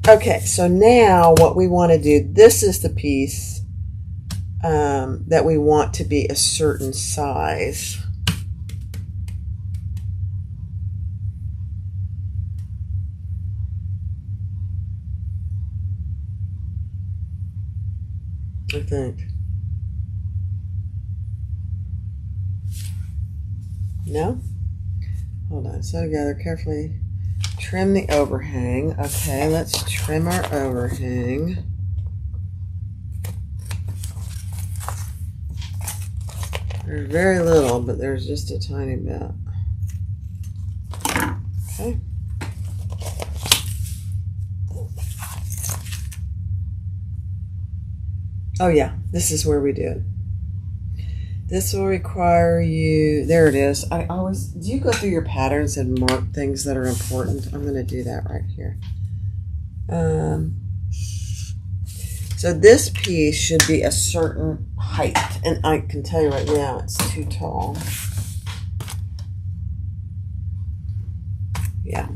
Okay, so now what we want to do, this is the piece that we want to be a certain size. I think. No? Hold on. Sew together carefully. Trim the overhang. Okay, let's trim our overhang. There's very little, but there's just a tiny bit. Okay. Oh yeah, this is where we do it. This will require you, there it is. I always, do you go through your patterns and mark things that are important? I'm going to do that right here. So this piece should be a certain height, and I can tell you right now it's too tall. Yeah.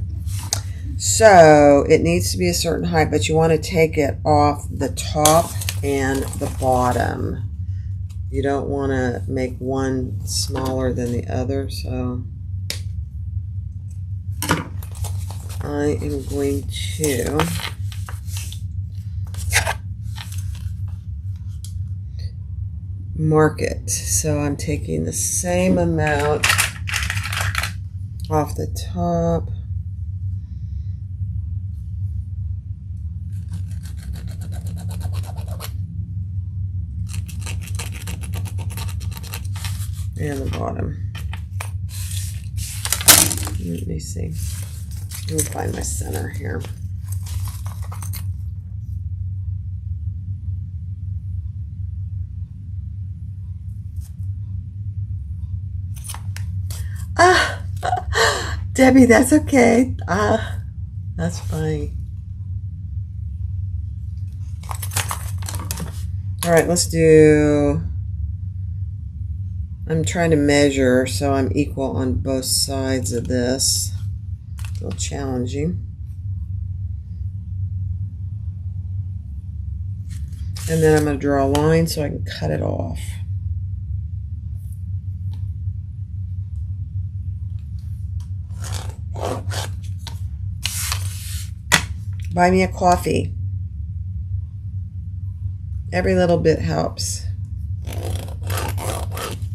So it needs to be a certain height, but you want to take it off the top and the bottom. You don't want to make one smaller than the other, so I am going to mark it. So I'm taking the same amount off the top. And the bottom. Let me see. Let me find my center here. Debbie, that's okay. That's funny. All right, let's do, I'm trying to measure so I'm equal on both sides of this. A little challenging. And then I'm going to draw a line so I can cut it off. Buy me a coffee. Every little bit helps.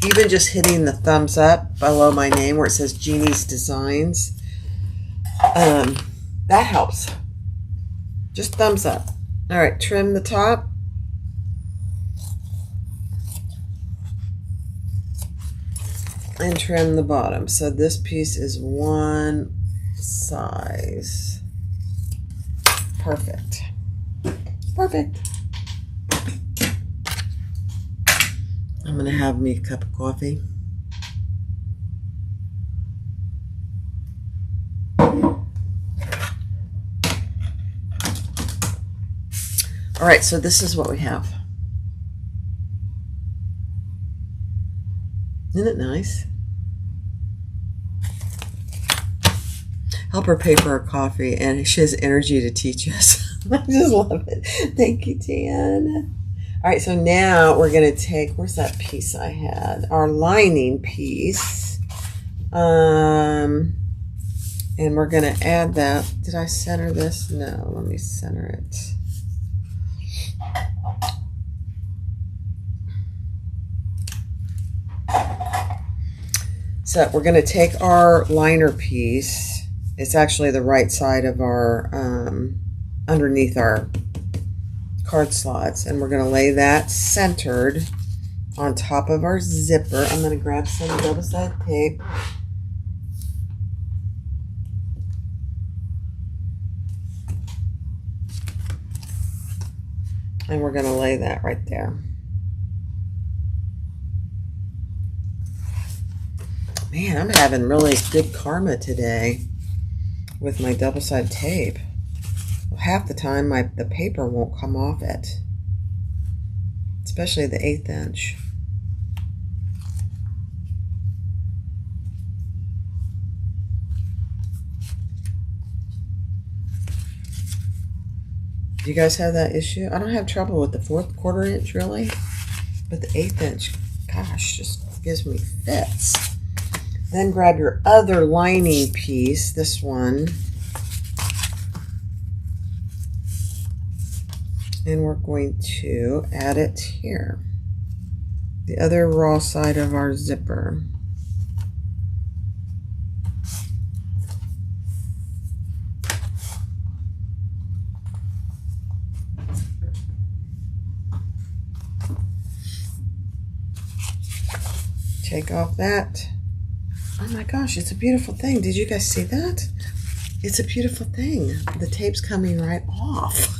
Even just hitting the thumbs up below my name where it says Jeannie's Designs, that helps. Just thumbs up. All right, trim the top. And trim the bottom. So this piece is one size. Perfect. Perfect. I'm going to have me a cup of coffee. All right, so this is what we have. Isn't it nice? Help her pay for her coffee, and she has energy to teach us. I just love it. Thank you, Dan. All right, so now we're going to take, where's that piece I had? Our lining piece. And we're going to add that. Did I center this? No, let me center it. So we're going to take our liner piece. It's actually the right side of our, underneath our card slots. And we're going to lay that centered on top of our zipper. I'm going to grab some double-sided tape. And we're going to lay that right there. Man, I'm having really good karma today with my double-sided tape. Well, half the time the paper won't come off it, especially the 1/8 inch. Do you guys have that issue? I don't have trouble with the 4/4 inch really, but the 1/8 inch, gosh, just gives me fits. Then grab your other lining piece, this one, and we're going to add it here, the other raw side of our zipper. take off that. Oh my gosh, it's a beautiful thing. Did you guys see that? It's a beautiful thing. The tape's coming right off.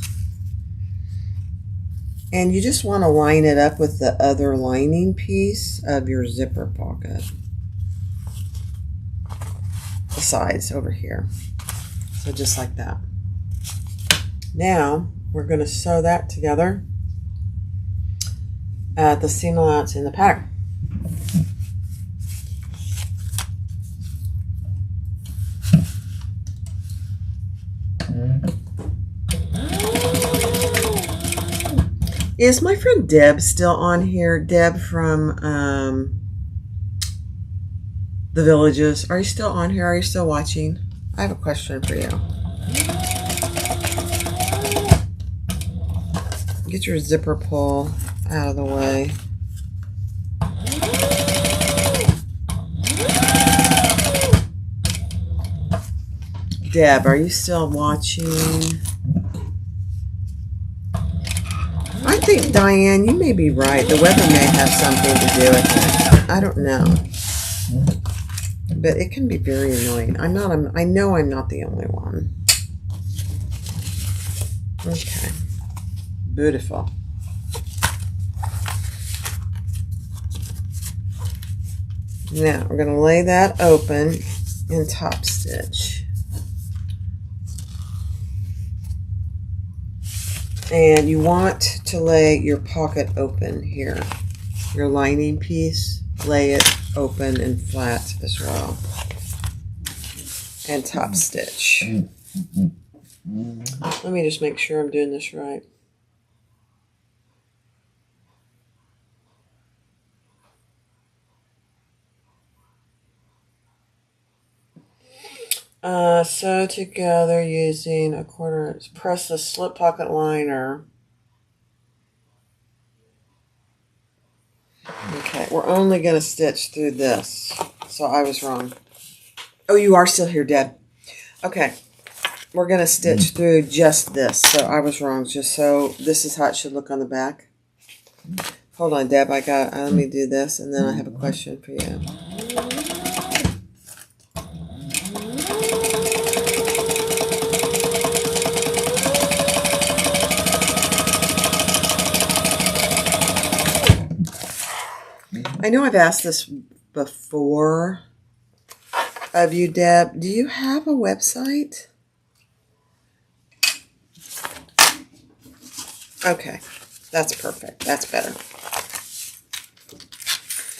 And you just want to line it up with the other lining piece of your zipper pocket. The sides over here. So just like that. Now, we're going to sew that together at the seam allowance in the pattern. Is my friend Deb still on here? Deb from The Villages. Are you still on here? Are you still watching? I have a question for you. Get your zipper pull out of the way. Deb, are you still watching? I think, Diane, you may be right. The weather may have something to do with it. I don't know. But it can be very annoying. I know I'm not the only one. Okay. Beautiful. Now, we're going to lay that open and top stitch. And you want to lay your pocket open here. Your lining piece, lay it open and flat as well. And top stitch. Let me just make sure I'm doing this right. Sew together using a 1/4 inch. Press the slip pocket liner. Okay, we're only going to stitch through this. So I was wrong. Oh, you are still here, Deb. Okay, we're going to stitch through just this. So I was wrong. Just so this is how it should look on the back. Hold on, Deb. Let me do this, and then I have a question for you. I know I've asked this before of you, Deb. Do you have a website? Okay, that's perfect. That's better.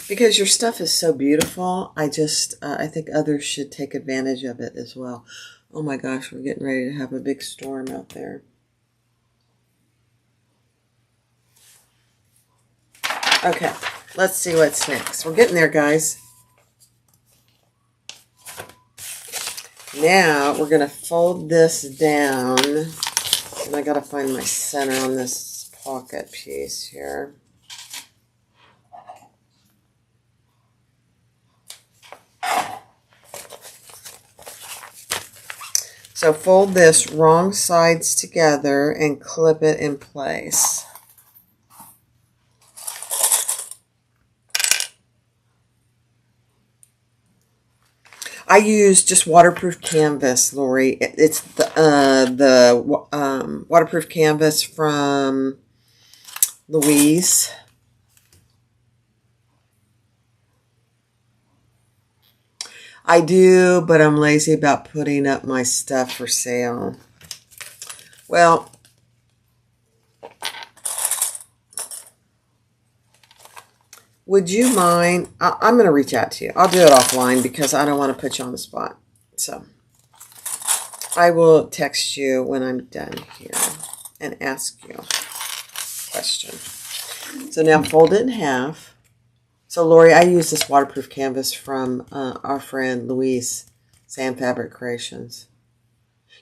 Because your stuff is so beautiful, I think others should take advantage of it as well. Oh my gosh, we're getting ready to have a big storm out there. Okay. Let's see what's next. We're getting there, guys. Now, we're going to fold this down. And I got to find my center on this pocket piece here. So, fold this wrong sides together and clip it in place. I use just waterproof canvas, Lori. It's the waterproof canvas from Louise. I do, but I'm lazy about putting up my stuff for sale. Well, would you mind? I'm going to reach out to you. I'll do it offline because I don't want to put you on the spot. So I will text you when I'm done here and ask you a question. So now fold it in half. So Lori, I use this waterproof canvas from our friend Louise, Sand Fabric Creations.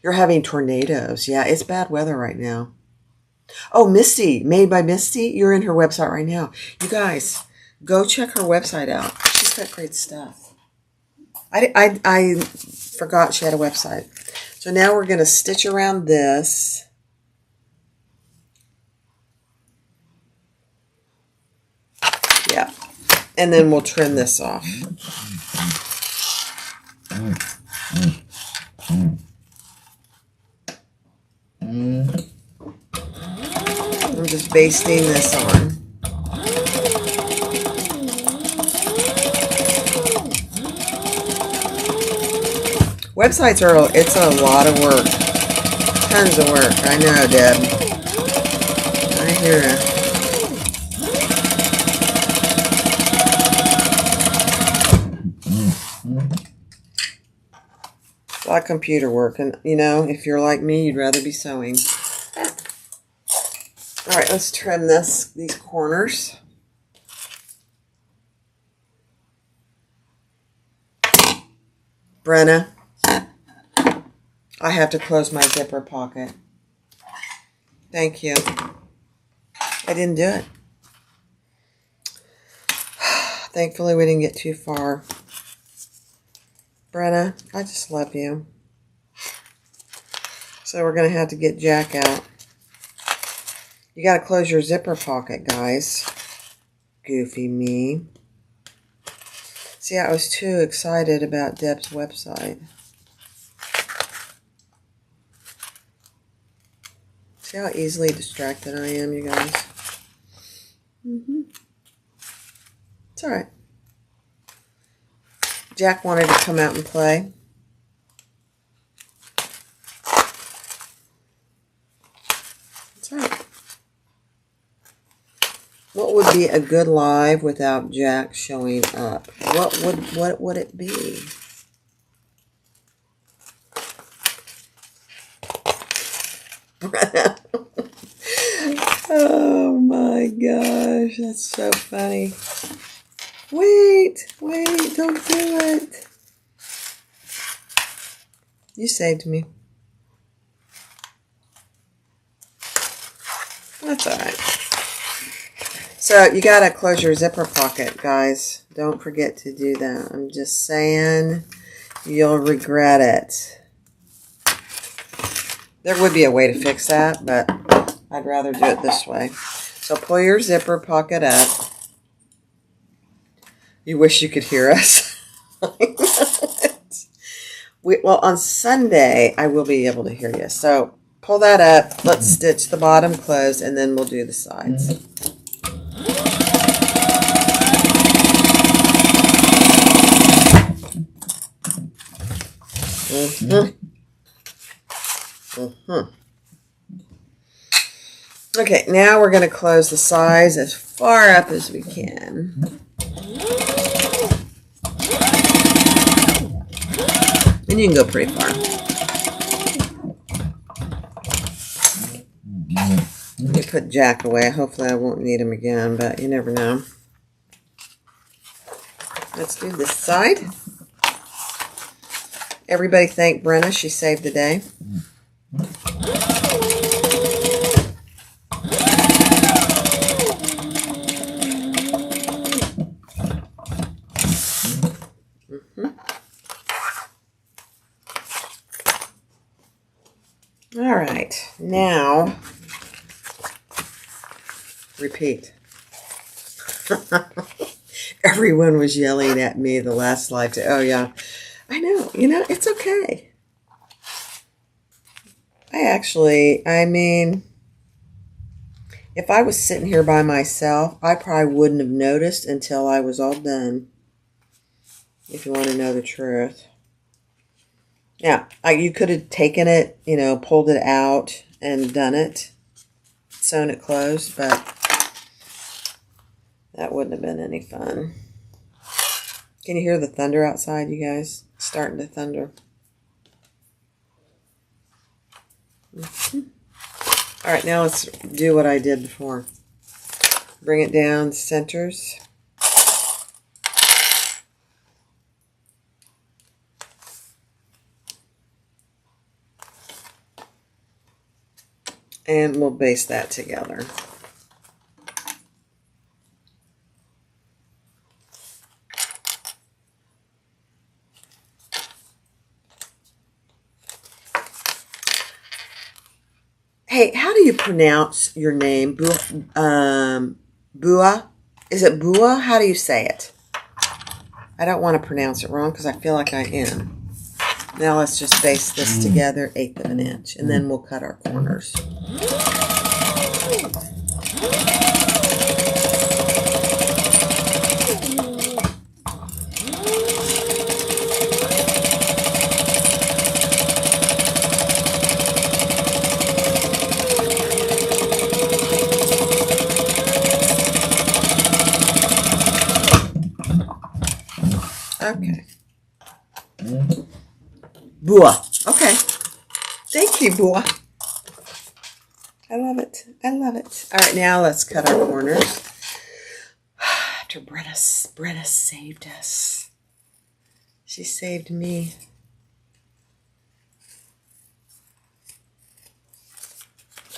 You're having tornadoes. Yeah, it's bad weather right now. Oh, Misty, Made by Misty. You're in her website right now. You guys, go check her website out. She's got great stuff. I forgot she had a website. So now we're going to stitch around this. Yeah. And then we'll trim this off. I'm just basting this on. Websites it's a lot of work. Tons of work. I know, Deb. I hear it. A lot of computer work. And, you know, if you're like me, you'd rather be sewing. All right, let's trim these corners. Brenna, I have to close my zipper pocket. Thank you. I didn't do it. Thankfully, we didn't get too far. Brenna, I just love you. So we're going to have to get Jack out. You got to close your zipper pocket, guys. Goofy me. See, I was too excited about Deb's website. See how easily distracted I am, you guys? It's all right. Jack wanted to come out and play. It's all right. What would be a good live without Jack showing up? What would it be? Oh my gosh, that's so funny. Wait, don't do it. You saved me. That's all right. So you got to close your zipper pocket, guys. Don't forget to do that. I'm just saying you'll regret it. There would be a way to fix that, but I'd rather do it this way. So pull your zipper pocket up. You wish you could hear us. Well, on Sunday, I will be able to hear you. So pull that up. Let's stitch the bottom closed, and then we'll do the sides. Okay, now we're going to close the sides as far up as we can. And you can go pretty far. Let me put Jack away. Hopefully I won't need him again, but you never know. Let's do this side. Everybody thank Brenna. She saved the day. All right, now repeat. Everyone was yelling at me the last live. Oh yeah, I know. You know, it's okay. I mean, if I was sitting here by myself, I probably wouldn't have noticed until I was all done. If you want to know the truth. Yeah, you could have taken it, you know, pulled it out and done it, sewn it closed, but that wouldn't have been any fun. Can you hear the thunder outside, you guys? It's starting to thunder. All right, now let's do what I did before. Bring it down, centers. And we'll baste that together. Hey, how do you pronounce your name? Bua? Is it Bua? How do you say it? I don't want to pronounce it wrong because I feel like I am. Now let's just baste this together, 1/8 of an inch, and then we'll cut our corners. Okay. Bua. Okay. Thank you, Bua. I love it. I love it. All right, now let's cut our corners. After Britta saved us. She saved me.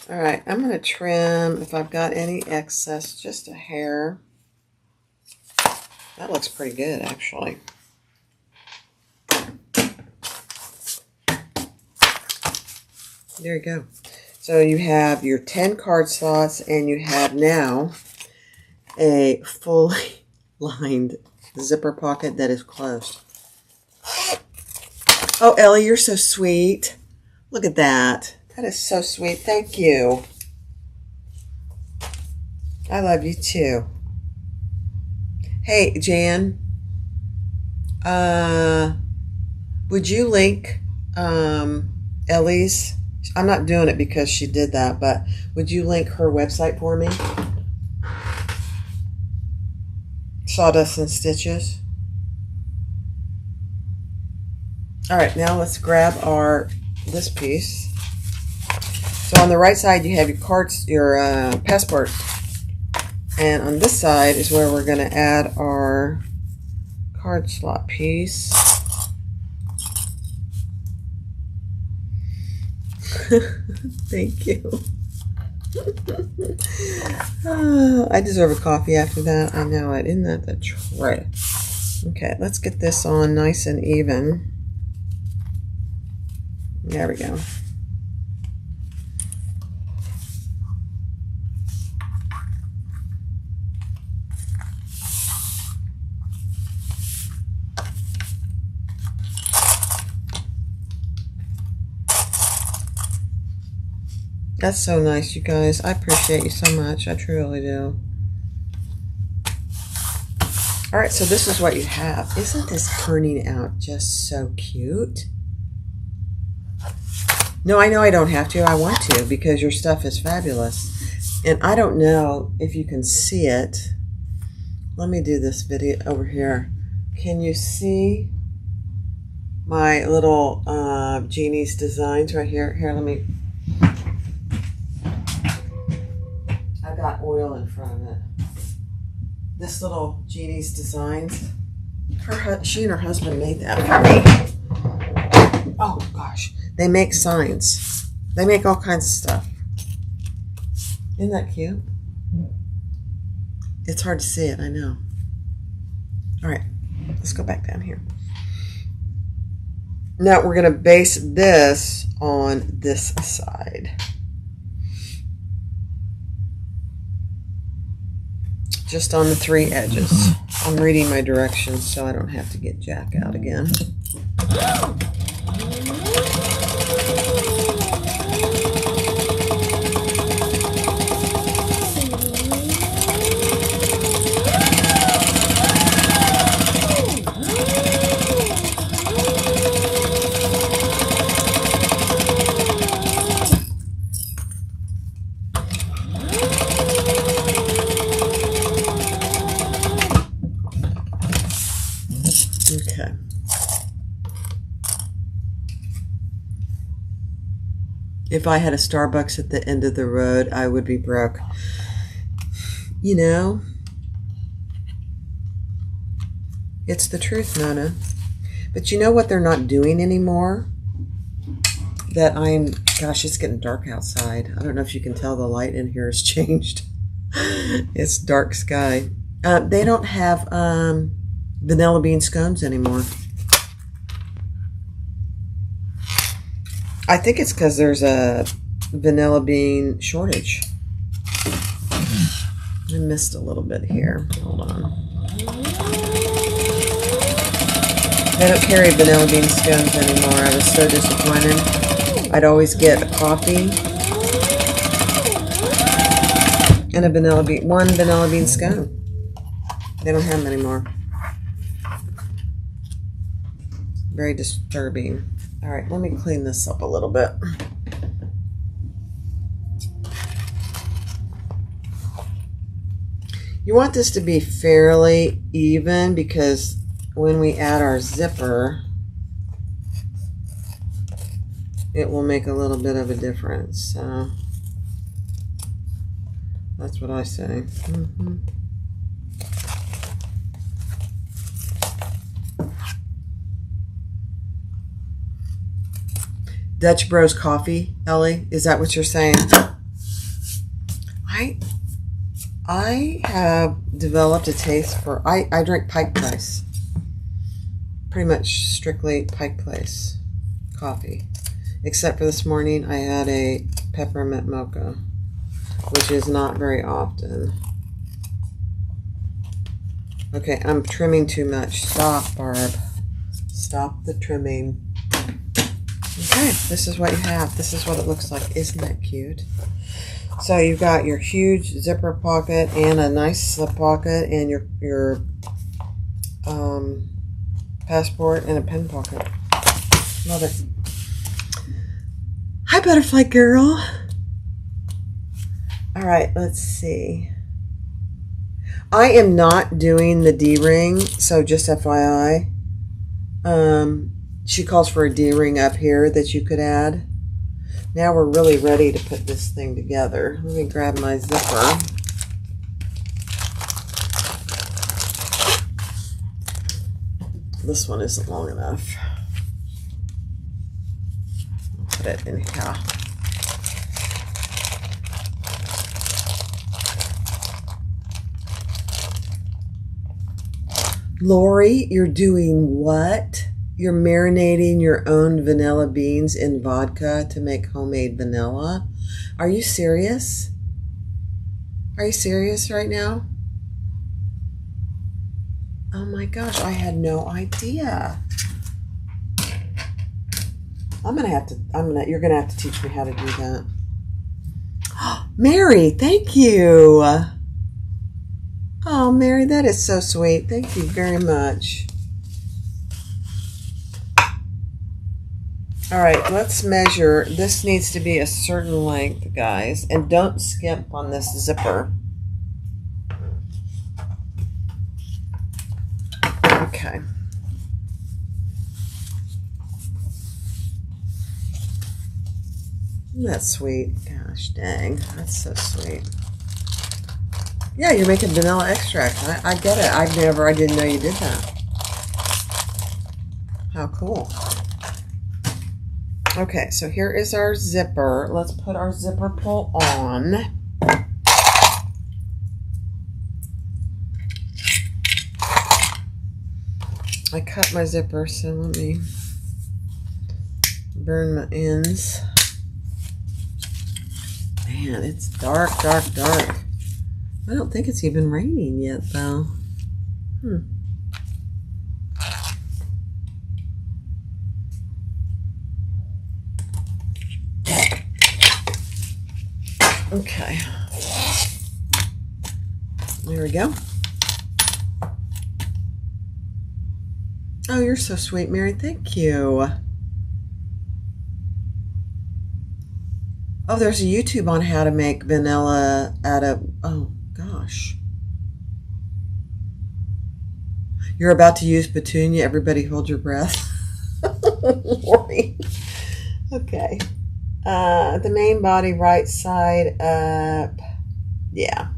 All right, I'm going to trim, if I've got any excess, just a hair. That looks pretty good, actually. There you go. So you have your 10 card slots, and you have now a fully lined zipper pocket that is closed. Oh, Ellie, you're so sweet. Look at that. That is so sweet. Thank you. I love you too. Hey, Jan. Would you link Ellie's? I'm not doing it because she did that, but would you link her website for me? Sawdust and Stitches. All right, now let's grab this piece. So on the right side, you have your cards, your passport. And on this side is where we're going to add our card slot piece. Thank you. I deserve a coffee after that. I know it. Isn't that the truth? Okay, let's get this on nice and even. There we go. That's so nice, you guys. I appreciate you so much. I truly do. All right, so this is what you have. Isn't this turning out just so cute? No, I know I don't have to. I want to because your stuff is fabulous. And I don't know if you can see it. Let me do this video over here. Can you see my little Jeannie's designs right here? Here, let me... I've got oil in front of it. This little Jeannie's designs. She and her husband made that for me. Oh gosh, they make signs. They make all kinds of stuff. Isn't that cute? It's hard to see it, I know. All right, let's go back down here. Now we're going to base this on this side. Just on the 3 edges. I'm reading my directions so I don't have to get Jack out again. Okay. If I had a Starbucks at the end of the road, I would be broke. You know, it's the truth, Nona. But you know what they're not doing anymore? Gosh, it's getting dark outside. I don't know if you can tell the light in here has changed. It's dark sky. They don't have vanilla bean scones anymore. I think it's because there's a vanilla bean shortage. I missed a little bit here. Hold on. They don't carry vanilla bean scones anymore. I was so disappointed. I'd always get a coffee and one vanilla bean scone. They don't have them anymore. Very disturbing. All right, let me clean this up a little bit. You want this to be fairly even because when we add our zipper, it will make a little bit of a difference. So that's what I say. Dutch Bros coffee, Ellie? Is that what you're saying? I have developed a taste for, I drink Pike Place. Pretty much strictly Pike Place coffee. Except for this morning, I had a peppermint mocha, which is not very often. Okay, I'm trimming too much. Stop, Barb. Stop the trimming. Okay, this is what you have. This is what it looks like. Isn't that cute? So you've got your huge zipper pocket and a nice slip pocket and your passport and a pen pocket. Love it. Hi, butterfly girl. All right, let's see. I am not doing the D-ring, so just FYI. She calls for a D-ring up here that you could add. Now we're really ready to put this thing together. Let me grab my zipper. This one isn't long enough. I'll put it in here. Lori, you're doing what? You're marinating your own vanilla beans in vodka to make homemade vanilla? Are you serious? Are you serious right now? Oh my gosh, I had no idea. You're gonna have to teach me how to do that. Mary, thank you. Oh, Mary, that is so sweet. Thank you very much. All right, let's measure. This needs to be a certain length, guys, and don't skimp on this zipper. Okay. Isn't that sweet? Gosh dang, that's so sweet. Yeah, you're making vanilla extract. I get it. I didn't know you did that. How cool. Okay, so here is our zipper. Let's put our zipper pull on. I cut my zipper, so let me burn my ends. Man, it's dark, dark, dark. I don't think it's even raining yet, though. Okay. There we go. Oh, you're so sweet, Mary. Thank you. Oh, there's a YouTube on how to make vanilla out of... Oh, gosh. You're about to use petunia. Everybody hold your breath. Lori. Okay. The main body, right side up. Yeah.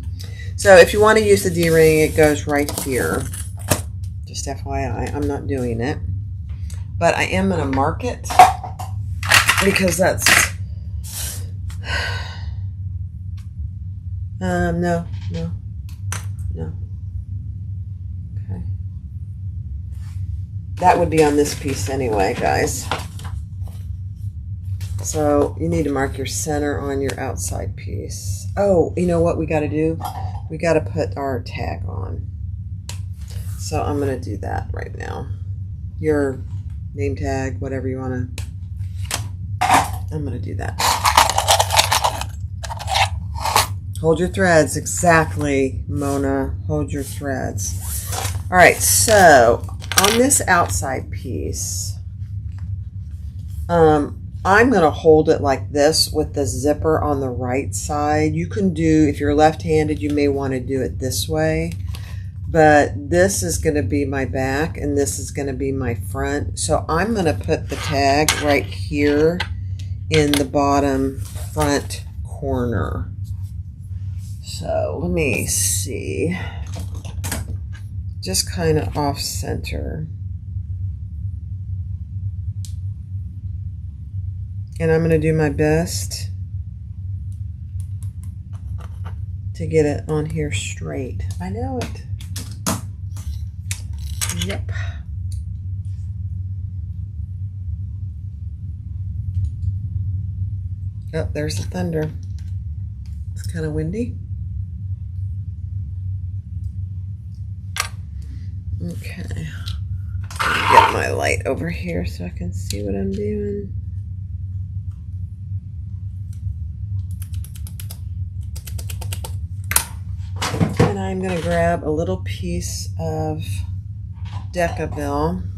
So if you want to use the D-ring, it goes right here. Just FYI, I'm not doing it. But I am going to mark it because that's... No. Okay. That would be on this piece anyway, guys. So you need to mark your center on your outside piece. Oh, you know what we got to do? we got to put our tag on. So I'm going to do that right now. Your name tag, whatever you want to. I'm going to do that. Hold your threads. Exactly, Mona. Hold your threads. All right, so on this outside piece, I'm going to hold it like this with the zipper on the right side. You can do, if you're left-handed, you may want to do it this way. But this is going to be my back and this is going to be my front. So I'm going to put the tag right here in the bottom front corner. So let me see. Just kind of off center. And I'm going to do my best to get it on here straight. I know it. Yep. Oh, there's the thunder. It's kind of windy. Okay. Get my light over here so I can see what I'm doing. And I'm going to grab a little piece of Decaville.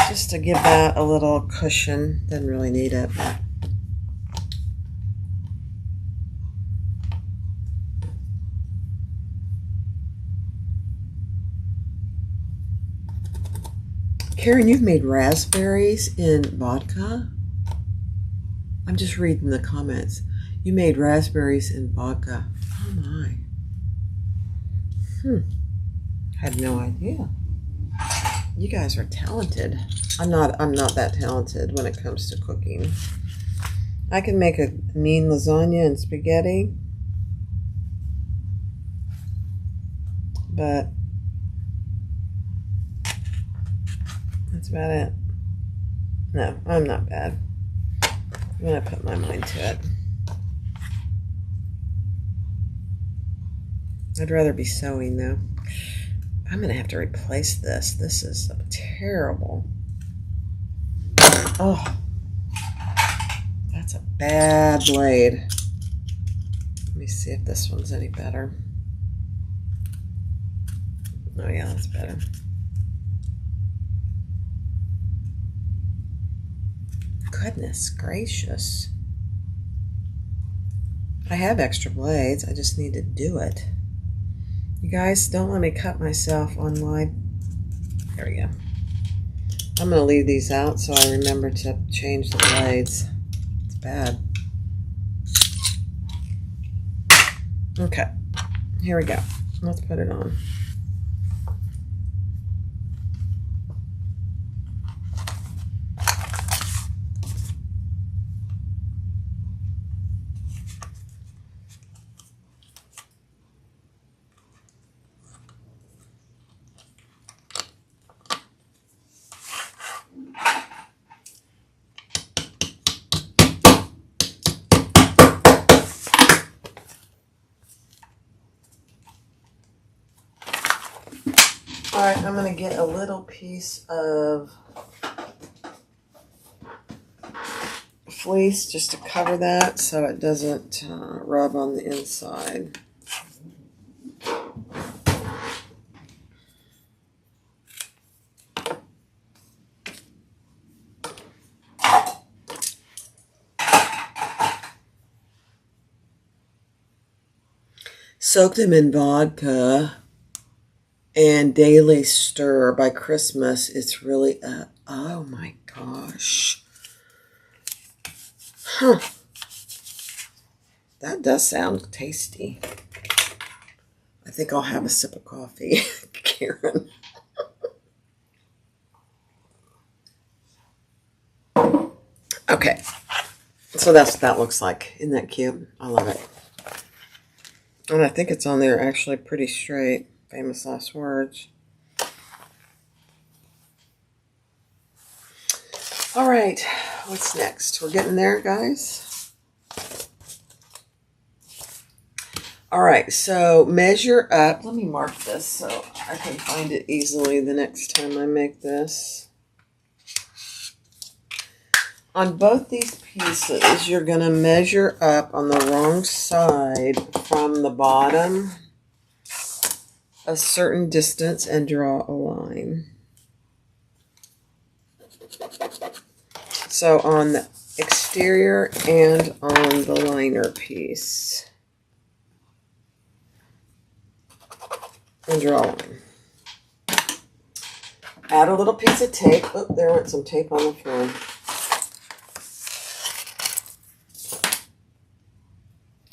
Just to give that a little cushion. Didn't really need it. Karen, you've made raspberries in vodka? I'm just reading the comments. You made raspberries in vodka. Oh my. Had no idea. You guys are talented. I'm not that talented when it comes to cooking. I can make a mean lasagna and spaghetti. But that's about it. No, I'm not bad. I'm going to put my mind to it. I'd rather be sewing though. I'm going to have to replace this. This is terrible. Oh, that's a bad blade. Let me see if this one's any better. Oh yeah, that's better. Goodness gracious. I have extra blades. I just need to do it. You guys, don't let me cut myself on live. There we go. I'm going to leave these out so I remember to change the blades. It's bad. Okay. Here we go. Let's put it on. All right, I'm going to get a little piece of fleece just to cover that so it doesn't rub on the inside. Soak them in vodka and daily stir. By Christmas. It's really, oh my gosh. Huh. That does sound tasty. I think I'll have a sip of coffee, Karen. Okay. So that's what that looks like. Isn't that cute? I love it. And I think it's on there actually pretty straight. Famous last words. All right. what's next? We're getting there, guys. All right, so measure up. Let me mark this so I can find it easily the next time I make this. On both these pieces, you're going to measure up on the wrong side from the bottom a certain distance and draw a line. So on the exterior and on the liner piece. And draw a line. Add a little piece of tape. Oh, there went some tape on the floor.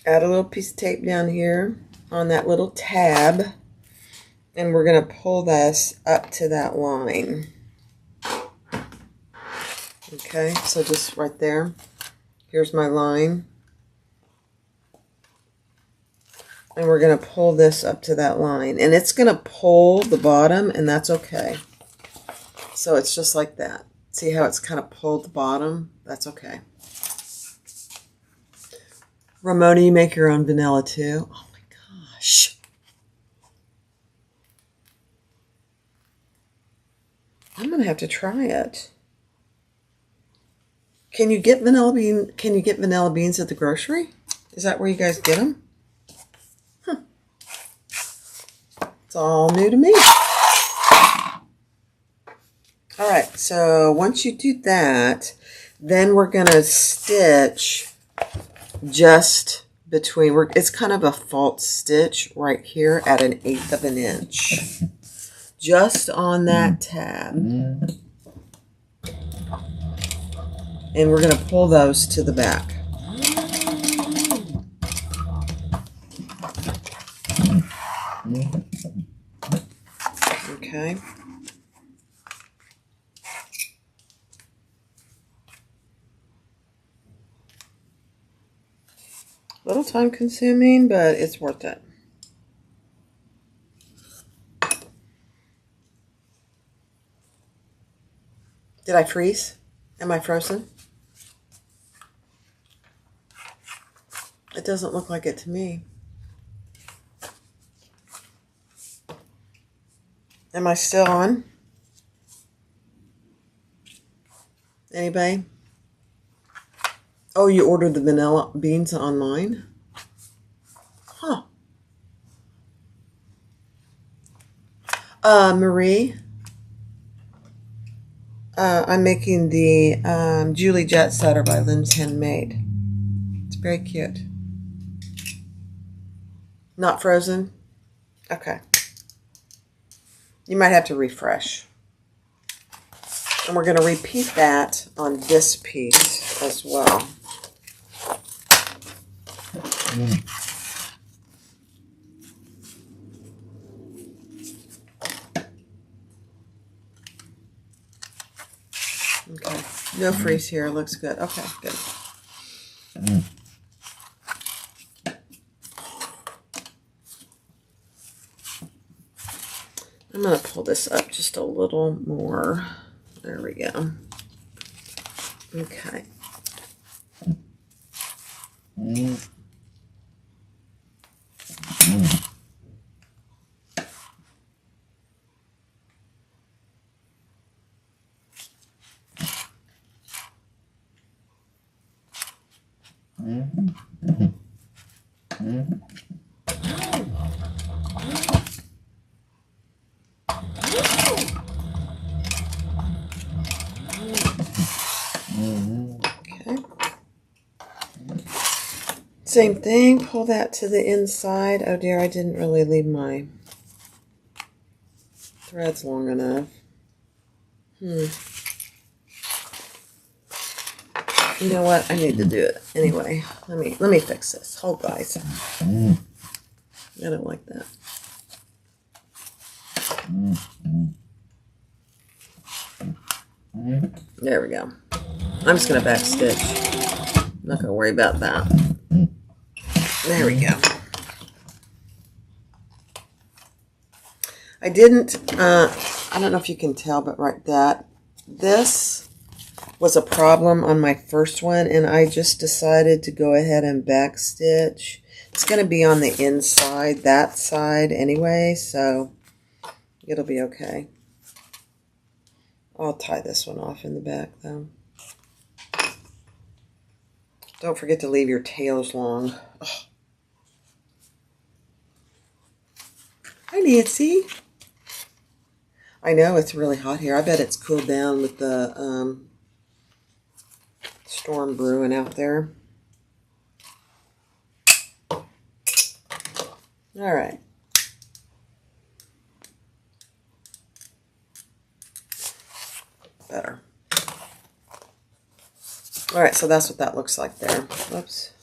Add a little piece of tape down here on that little tab. And we're going to pull this up to that line. Okay, so just right there. Here's my line. And we're going to pull this up to that line. And it's going to pull the bottom, and that's okay. So it's just like that. See how it's kind of pulled the bottom? That's okay. Ramona, you make your own vanilla too? Oh my gosh. I'm going to have to try it. Can you get vanilla beans at the grocery? Is that where you guys get them? Huh. It's all new to me. All right, so once you do that, then we're going to stitch just between, it's kind of a false stitch right here at 1/8 of an inch. Just on that tab. And we're going to pull those to the back. Okay. A little time consuming, but it's worth it. Did I freeze? Am I frozen? It doesn't look like it to me. Am I still on? Anybody? Oh, you ordered the vanilla beans online? Huh. Marie, I'm making the Julie Jet Setter by Lynn's Handmade. It's very cute. Not frozen? Okay. You might have to refresh. And we're going to repeat that on this piece as well. Okay. No freeze here. Looks good. Okay, good. I'm going to pull this up just a little more. There we go. Okay. Same thing, pull that to the inside. Oh dear, I didn't really leave my threads long enough. You know what? I need to do it anyway. Let me fix this. Hold, guys. I don't like that. There we go. I'm just gonna back stitch. I'm not gonna worry about that. There we go. I didn't, I don't know if you can tell, but right this was a problem on my first one, and I just decided to go ahead and back stitch. It's going to be on the inside, that side anyway, so it'll be okay. I'll tie this one off in the back though. Don't forget to leave your tails long. Ugh. Hi, Nancy. I know it's really hot here. I bet it's cooled down with the storm brewing out there. All right. Better. All right, so that's what that looks like there. Whoops.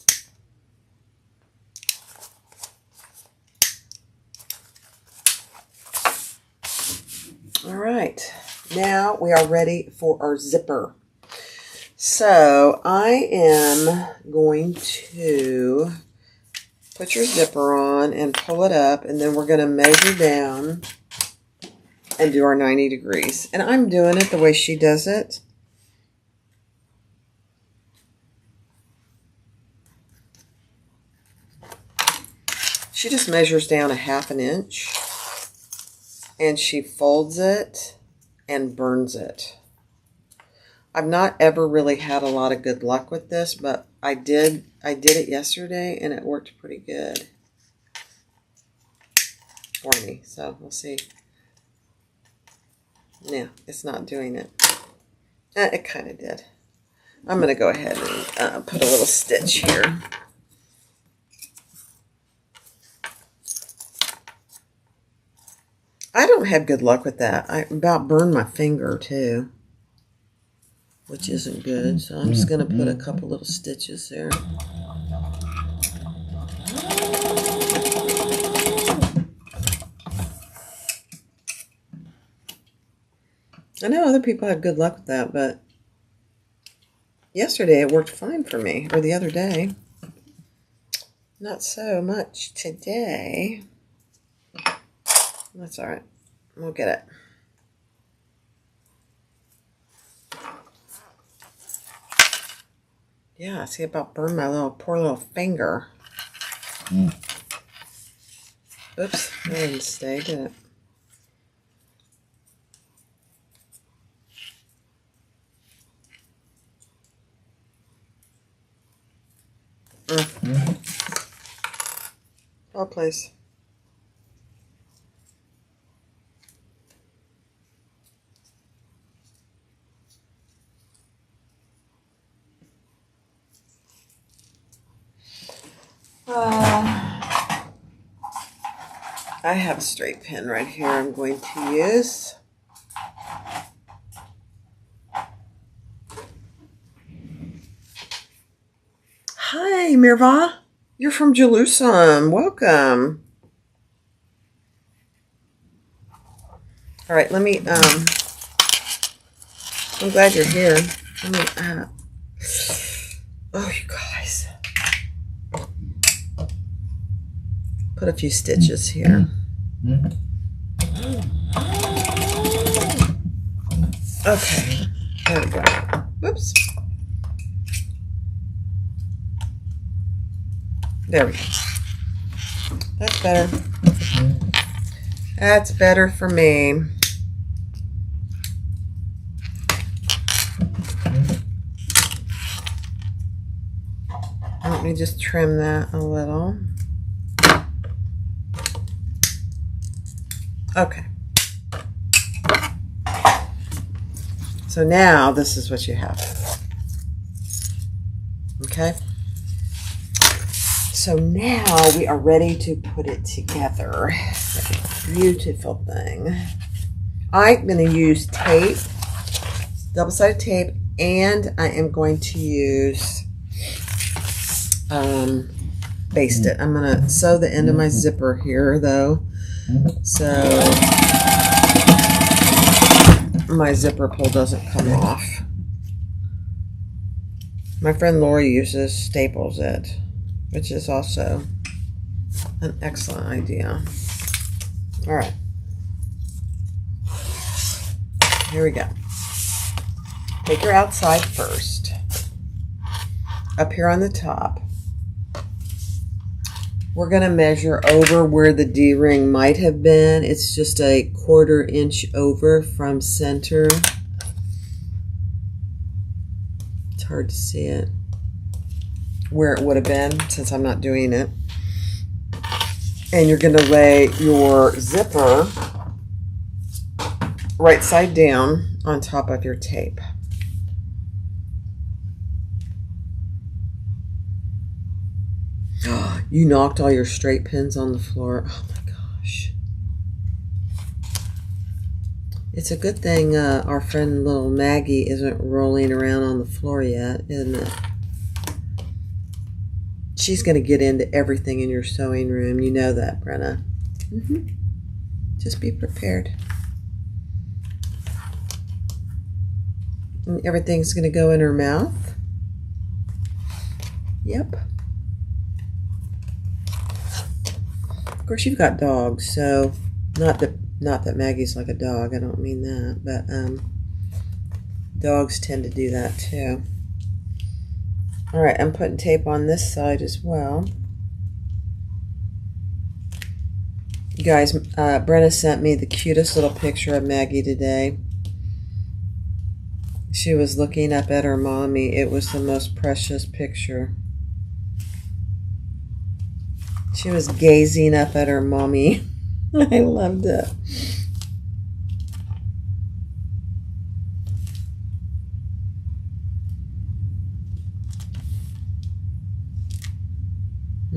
All right, now we are ready for our zipper. So I am going to put your zipper on and pull it up, and then we're going to measure down and do our 90 degrees. And I'm doing it the way she does it. She just measures down 1/2 inch, and she folds it and burns it. I've not ever really had a lot of good luck with this, but I did it yesterday, and it worked pretty good for me. So we'll see. Yeah, it's not doing it. It kind of did. I'm going to go ahead and put a little stitch here. I don't have good luck with that. I about burned my finger too, which isn't good. So I'm just going to put a couple little stitches there. I know other people have good luck with that, but yesterday it worked fine for me, or the other day. Not so much today. That's all right. We'll get it. Yeah, see, about burned my poor little finger. Oops, that didn't stay, did it? Oh, please. I have a straight pin right here I'm going to use. Hi, Mirva. You're from Jerusalem. Welcome. All right, let me, I'm glad you're here. Let me, oh, you guys. Put a few stitches here. Okay, there we go. Whoops. There we go. That's better. That's better for me. Let me just trim that a little. Okay. So now this is what you have. Okay. So now we are ready to put it together. Beautiful thing. I'm going to use tape, double-sided tape, and I am going to use baste it. I'm going to sew the end of my zipper here though, so my zipper pull doesn't come off. My friend Lori uses staples it, which is also an excellent idea. All right, here we go. take your outside first. Up here on the top, we're going to measure over where the D-ring might have been. It's just a 1/4 inch over from center. It's hard to see it, where it would have been since I'm not doing it. And you're going to lay your zipper right side down on top of your tape. You knocked all your straight pins on the floor. Oh my gosh. It's a good thing our friend little Maggie isn't rolling around on the floor yet, isn't it? She's going to get into everything in your sewing room. You know that, Brenna. Just be prepared. And everything's going to go in her mouth. Yep. Of course, you've got dogs, so not that Maggie's like a dog. I don't mean that, but dogs tend to do that too. All right, I'm putting tape on this side as well. You guys, Brenna sent me the cutest little picture of Maggie today. She was looking up at her mommy. It was the most precious picture. She was gazing up at her mommy. I loved it.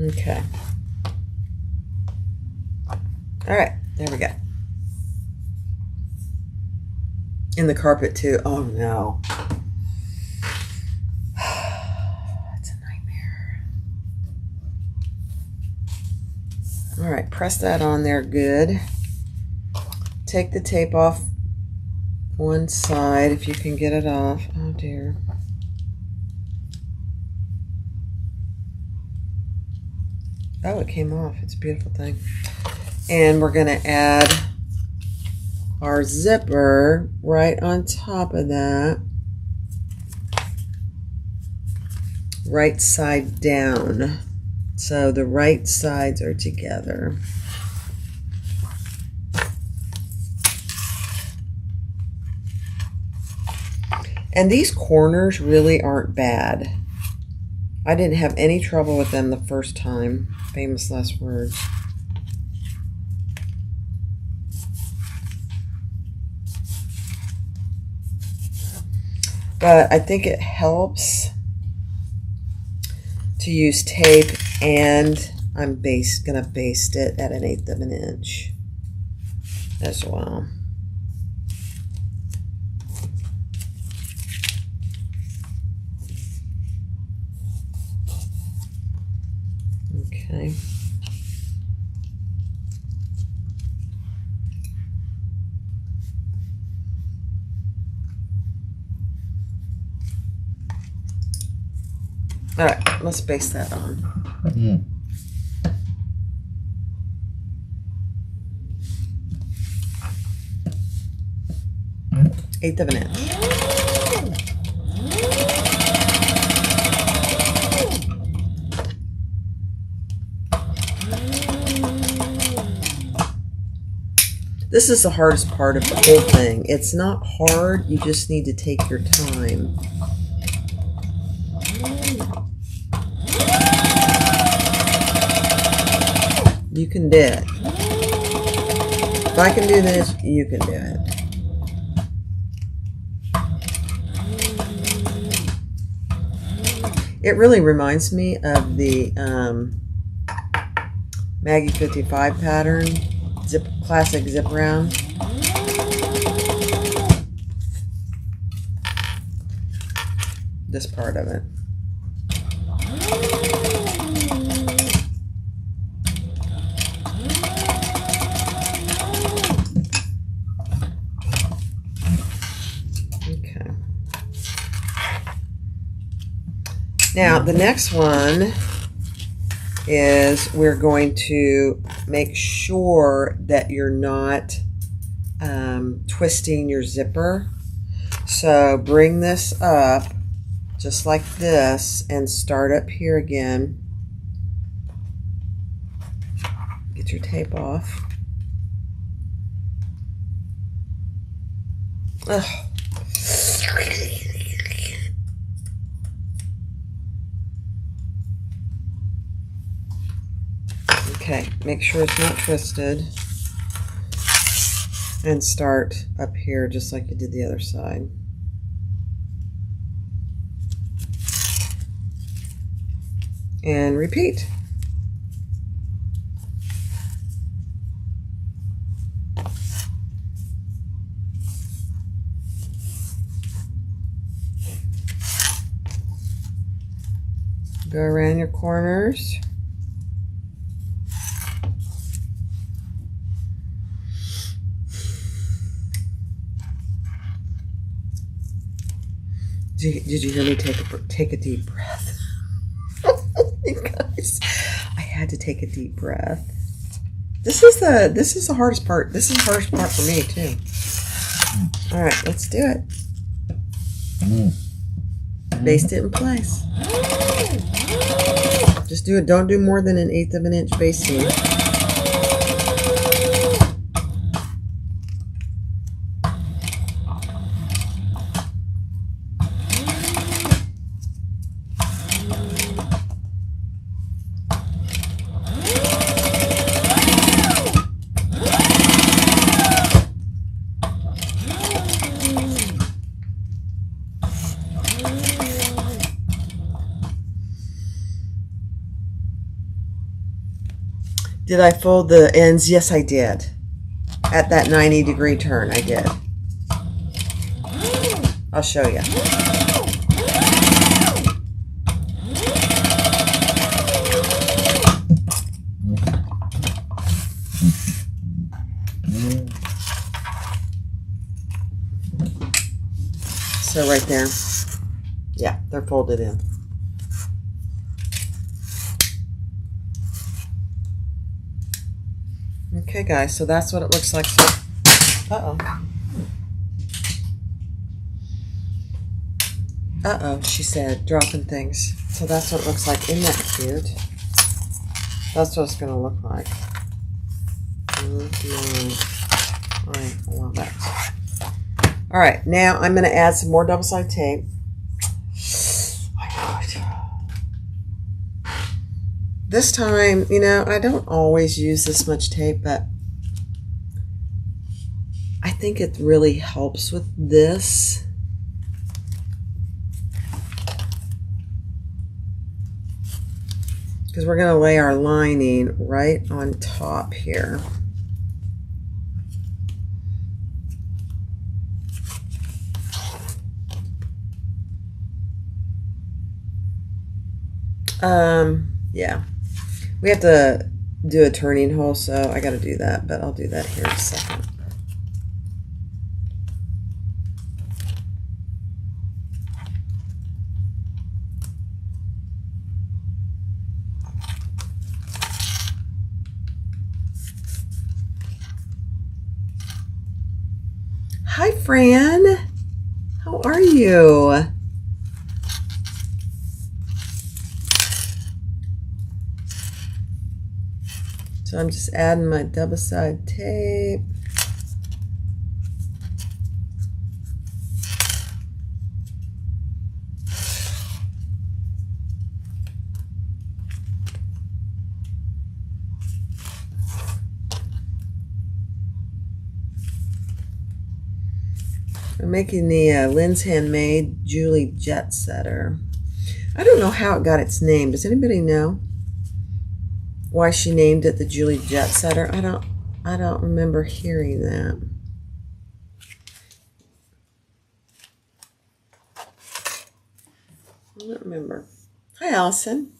Okay. All right, there we go. In the carpet too. Oh no. It's a nightmare. All right, press that on there good. Take the tape off one side if you can get it off. Oh dear. Oh, it came off. It's a beautiful thing. And we're going to add our zipper right on top of that. Right side down. So the right sides are together. And these corners really aren't bad. I didn't have any trouble with them the first time. Famous last words. But I think it helps to use tape, and I'm gonna baste it at 1/8 of an inch as well. Okay. All right, let's baste that on. Mm. 1/8 of an inch. This is the hardest part of the whole thing. It's not hard, you just need to take your time. You can do it. If I can do this, you can do it. It really reminds me of the Maggie 55 pattern, classic zip round. This part of it. Okay. Now the next one is we're going to make sure that you're not twisting your zipper. So bring this up just like this and start up here again. Get your tape off. Ugh. Okay, make sure it's not twisted. And start up here just like you did the other side. And repeat. Go around your corners. Did you hear me take a deep breath? You guys, I had to take a deep breath. This is the hardest part. This is the hardest part for me too. All right, let's do it. Baste it in place. Just do it. Don't do more than 1/8 of an inch basting. Did I fold the ends? Yes, I did. At that 90-degree turn, I did. I'll show you. So right there. Yeah, they're folded in. Okay, guys, so that's what it looks like. So, she said, dropping things. So that's what it looks like. Isn't that cute? That's what it's going to look like. All right, I want that. All right, now I'm going to add some more double-sided tape. This time, you know, I don't always use this much tape, but I think it really helps with this. Because we're going to lay our lining right on top here. Yeah. We have to do a turning hole, so I got to do that, but I'll do that here in a second. Hi, Fran. How are you? So I'm just adding my double-sided tape. I'm making the Lynn's Handmade Julie Jet Setter. I don't know how it got its name. Does anybody know why she named it the Julie Jet Setter? I don't remember hearing that. I don't remember. Hi, Allison.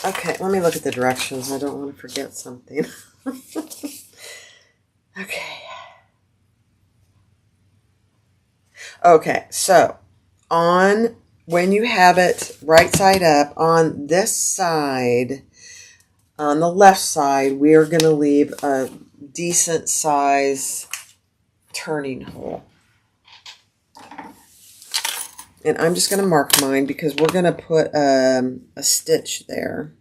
Okay, let me look at the directions. I don't want to forget something. Okay, so when you have it right side up, on this side, on the left side, we are going to leave a decent size turning hole. And I'm just going to mark mine because we're going to put a stitch there.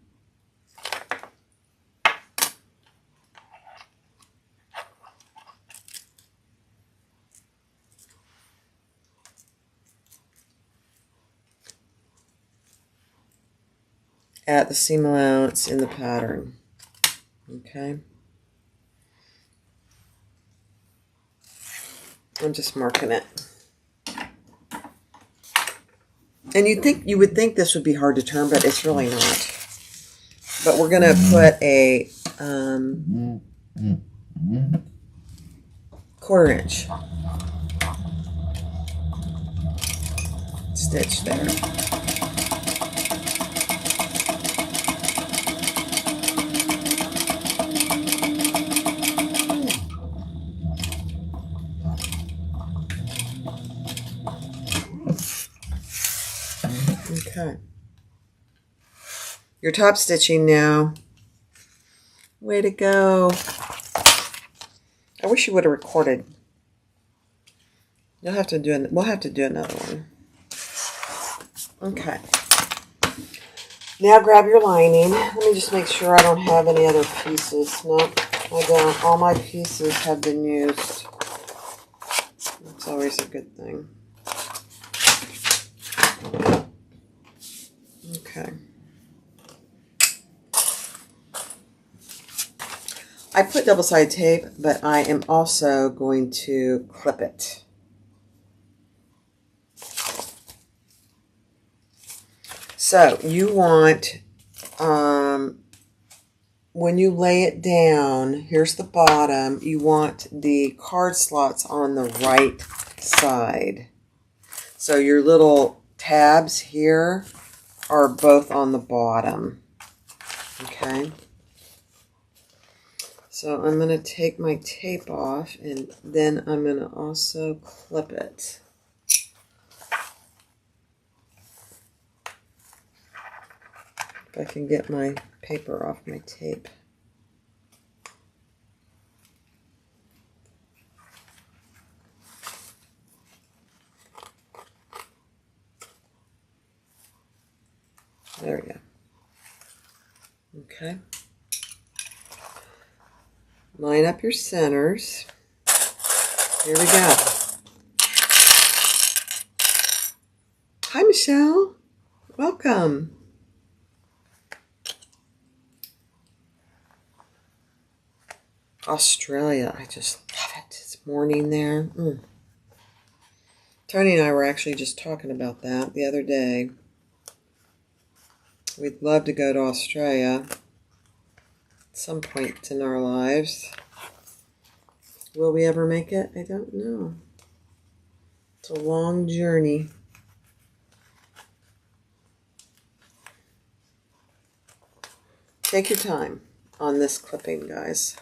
At the seam allowance in the pattern. Okay. I'm just marking it. And you would think this would be hard to turn, but it's really not. But we're going to put a 1/4 inch stitch there. Okay. You're top stitching now. Way to go. I wish you would have recorded. We'll have to do another one. Okay. Now grab your lining. Let me just make sure I don't have any other pieces. No, I don't. All my pieces have been used. That's always a good thing. Okay. I put double-sided tape, but I am also going to clip it. So you want, when you lay it down, here's the bottom, you want the card slots on the right side. So your little tabs here are both on the bottom. Okay. So I'm going to take my tape off, and then I'm going to also clip it. If I can get my paper off my tape. There we go. Okay. Line up your centers. Here we go. Hi, Michelle. Welcome. Australia. I just love it. It's morning there. Tony and I were actually just talking about that the other day. We'd love to go to Australia at some point in our lives. Will we ever make it? I don't know. It's a long journey. Take your time on this clipping, guys.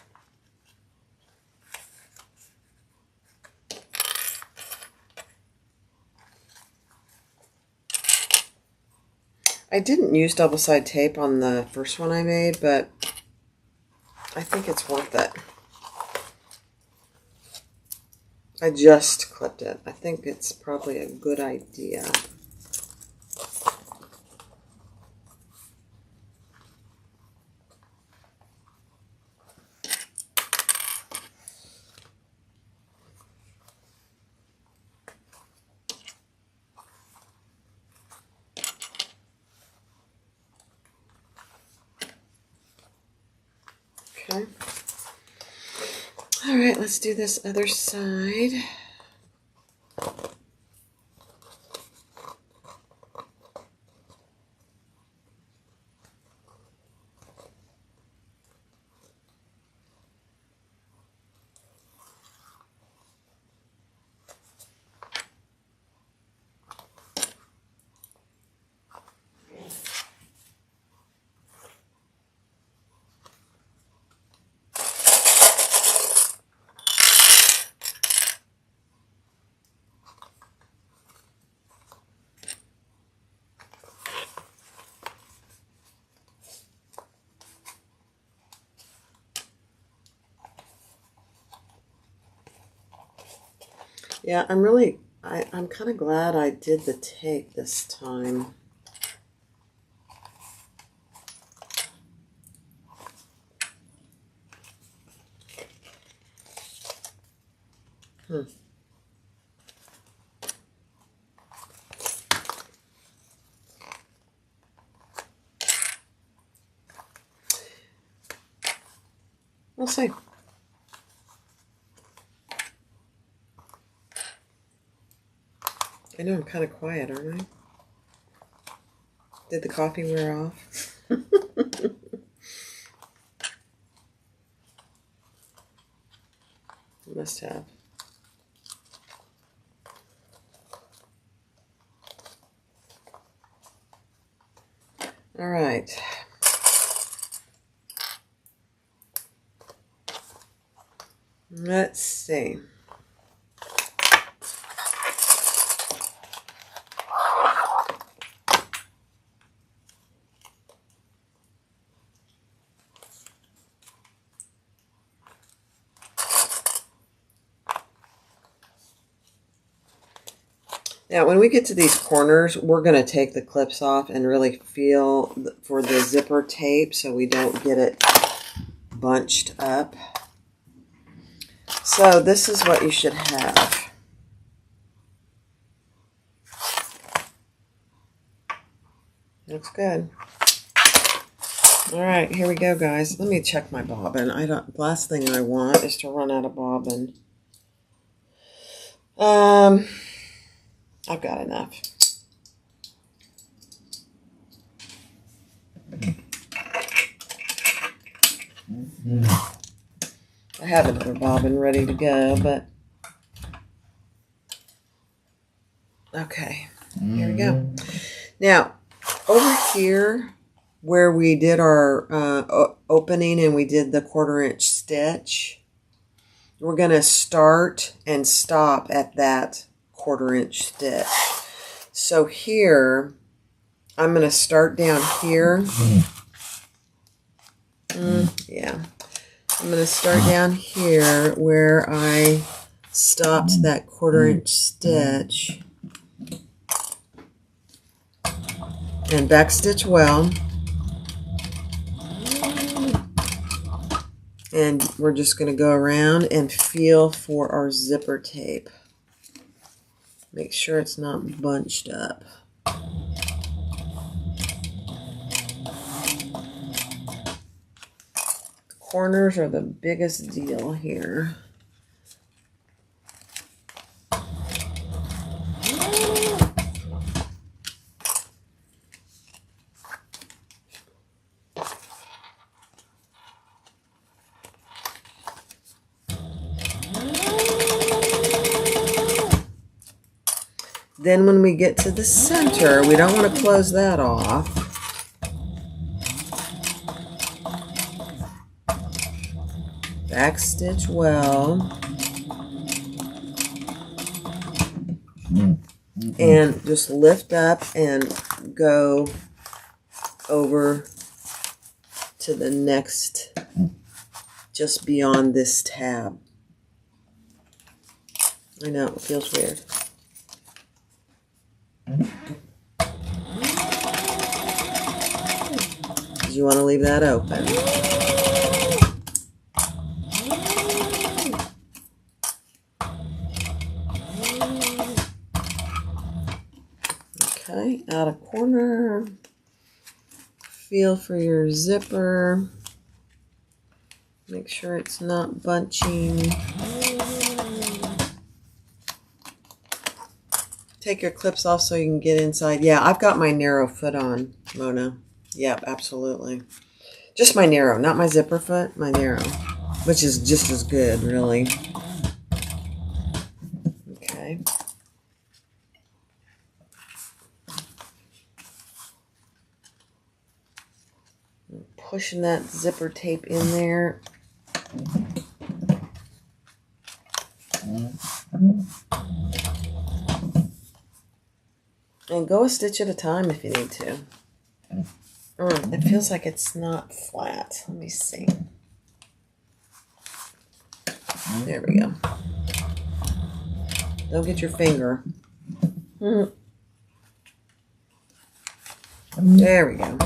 I didn't use double-sided tape on the first one I made, but I think it's worth it. I just clipped it. I think it's probably a good idea. Okay. All right, let's do this other side. Yeah, I'm kind of glad I did the tape this time. We'll see. I know I'm kind of quiet, aren't I? Did the coffee wear off? Must have. All right. Let's see. Now, when we get to these corners, we're going to take the clips off and really feel for the zipper tape so we don't get it bunched up. So this is what you should have. Looks good. All right, here we go, guys. Let me check my bobbin. Last thing I want is to run out of bobbin. I've got enough. I have another bobbin ready to go, but okay, here we go. Now, over here where we did our opening and we did the 1/4 inch stitch, we're going to start and stop at that 1/4 inch stitch. So here, I'm going to start down here. Yeah. I'm going to start down here where I stopped that 1/4 inch stitch. And backstitch well. And we're just going to go around and feel for our zipper tape. Make sure it's not bunched up. The corners are the biggest deal here. Then when we get to the center, we don't want to close that off. Backstitch well. And just lift up and go over to the next, just beyond this tab. I know, it feels weird. You want to leave that open. Okay, out of corner. Feel for your zipper. Make sure it's not bunching. Take your clips off so you can get inside. Yeah, I've got my narrow foot on, Mona. Yep, absolutely. Just my narrow, not my zipper foot, my narrow, which is just as good, really. Okay. Pushing that zipper tape in there. And go a stitch at a time if you need to. It feels like it's not flat. Let me see. There we go. Don't get your finger. There we go.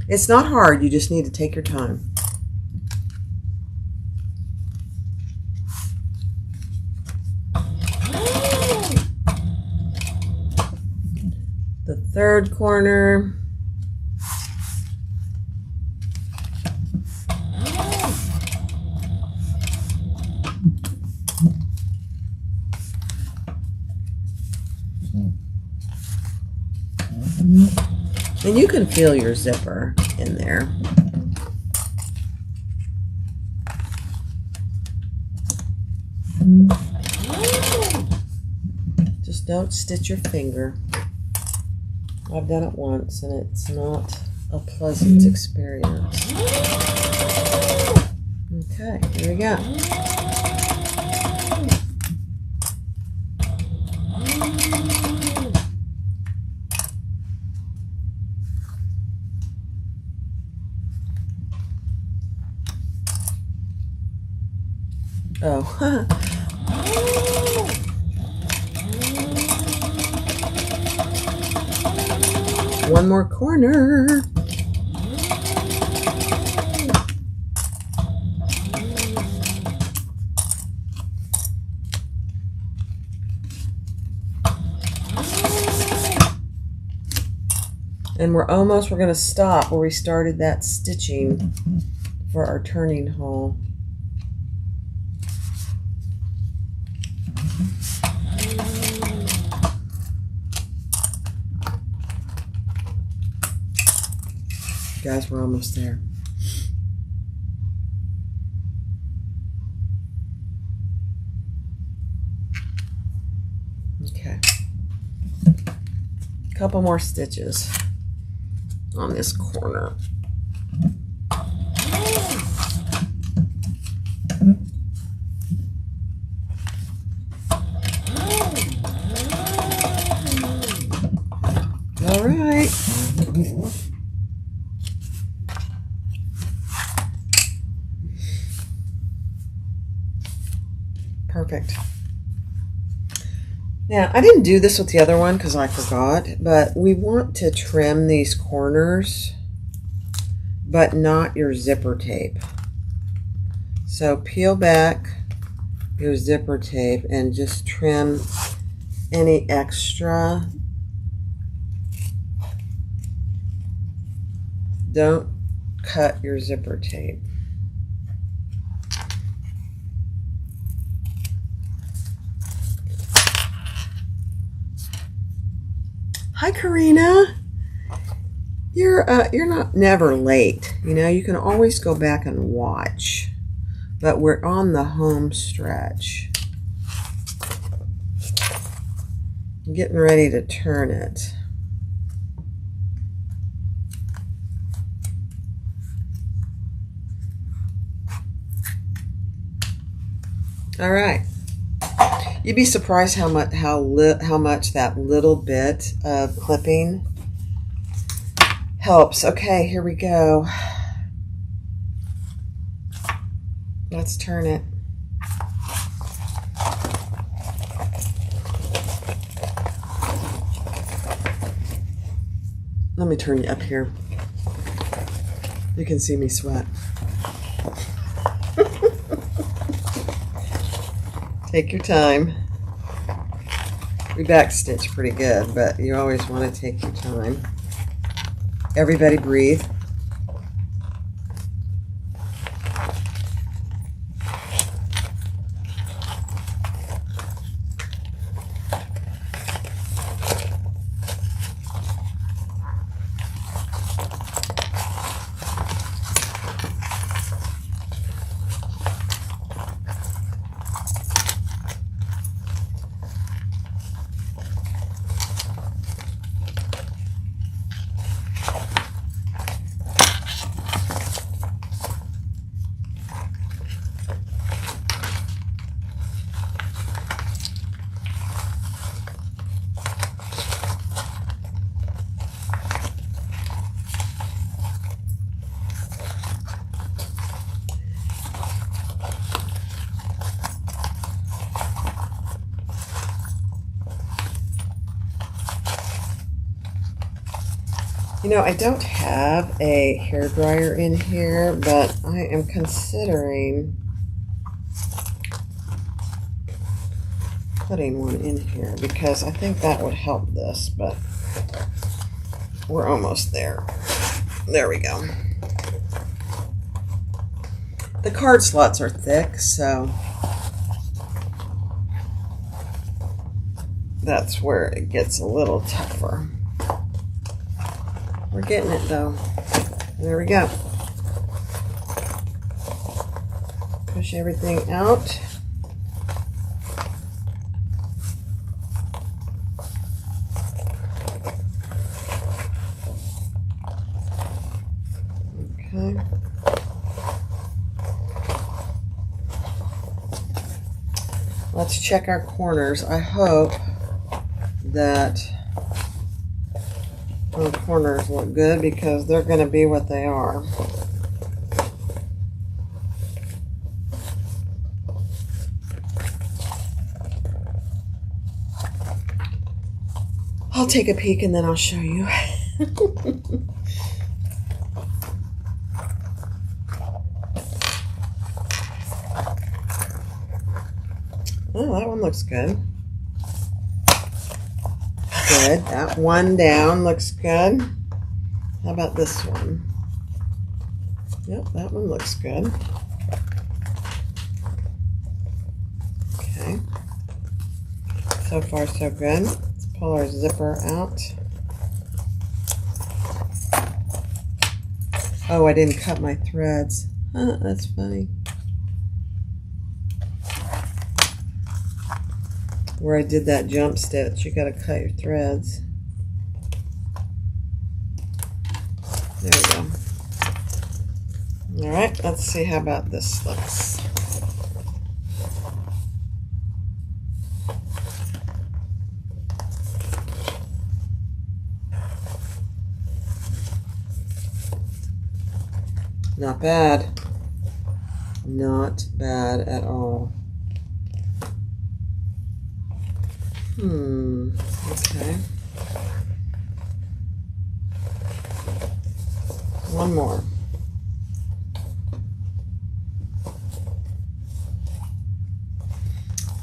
It's not hard, you just need to take your time. The third corner. And you can feel your zipper in there. Just don't stitch your finger. I've done it once and it's not a pleasant experience. Okay, here we go. Oh. One more corner. And we're going to stop where we started that stitching for our turning hole. Guys, we're almost there. Okay. A couple more stitches on this corner. All right. Perfect. Now, I didn't do this with the other one because I forgot, but we want to trim these corners, but not your zipper tape. So peel back your zipper tape and just trim any extra. Don't cut your zipper tape. Hi, Karina. You're not never late. You know, you can always go back and watch. But we're on the home stretch. I'm getting ready to turn it. All right. You'd be surprised how much that little bit of clipping helps. Okay, here we go. Let's turn it. Let me turn you up here. You can see me sweat. Take your time. We backstitch pretty good, but you always want to take your time. Everybody breathe. You know, I don't have a hairdryer in here, but I am considering putting one in here because I think that would help this, but we're almost there. There we go. The card slots are thick, so that's where it gets a little tougher. We're getting it though. There we go. Push everything out. Okay. Let's check our corners. I hope that the corners look good because they're going to be what they are. I'll take a peek and then I'll show you. Oh, that one looks good. Good. That one down looks good. How about this one? Yep, that one looks good. Okay. So far, so good. Let's pull our zipper out. Oh, I didn't cut my threads. That's funny. Where I did that jump stitch, you gotta cut your threads. There we go. All right, let's see how about this looks. Not bad. Not bad at all. Okay. One more.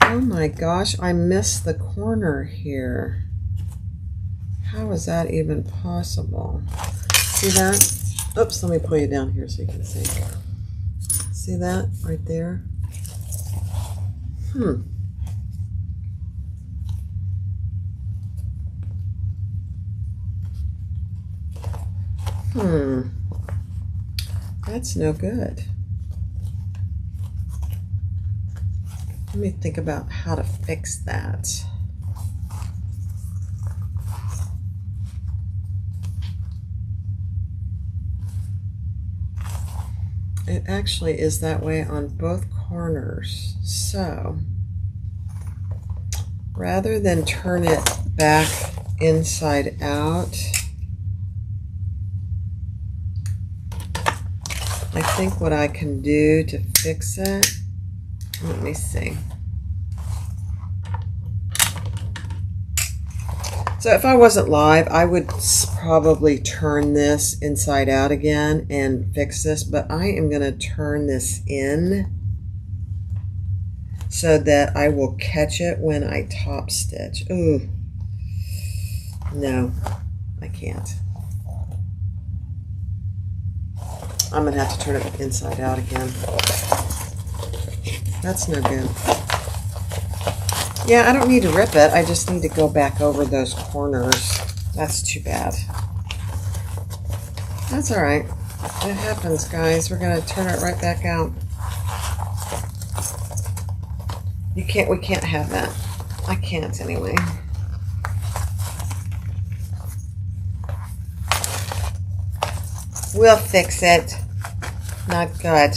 Oh my gosh, I missed the corner here. How is that even possible? See that? Oops, let me pull you down here so you can see. See that right there? That's no good. Let me think about how to fix that. It actually is that way on both corners. So, rather than turn it back inside out, I think what I can do to fix it, let me see. So if I wasn't live, I would probably turn this inside out again and fix this, but I am going to turn this in so that I will catch it when I top stitch. Ooh, no, I can't. I'm going to have to turn it inside out again. That's no good. Yeah, I don't need to rip it. I just need to go back over those corners. That's too bad. That's all right. It happens, guys. We're going to turn it right back out. We can't have that. I can't anyway. We'll fix it. Not good.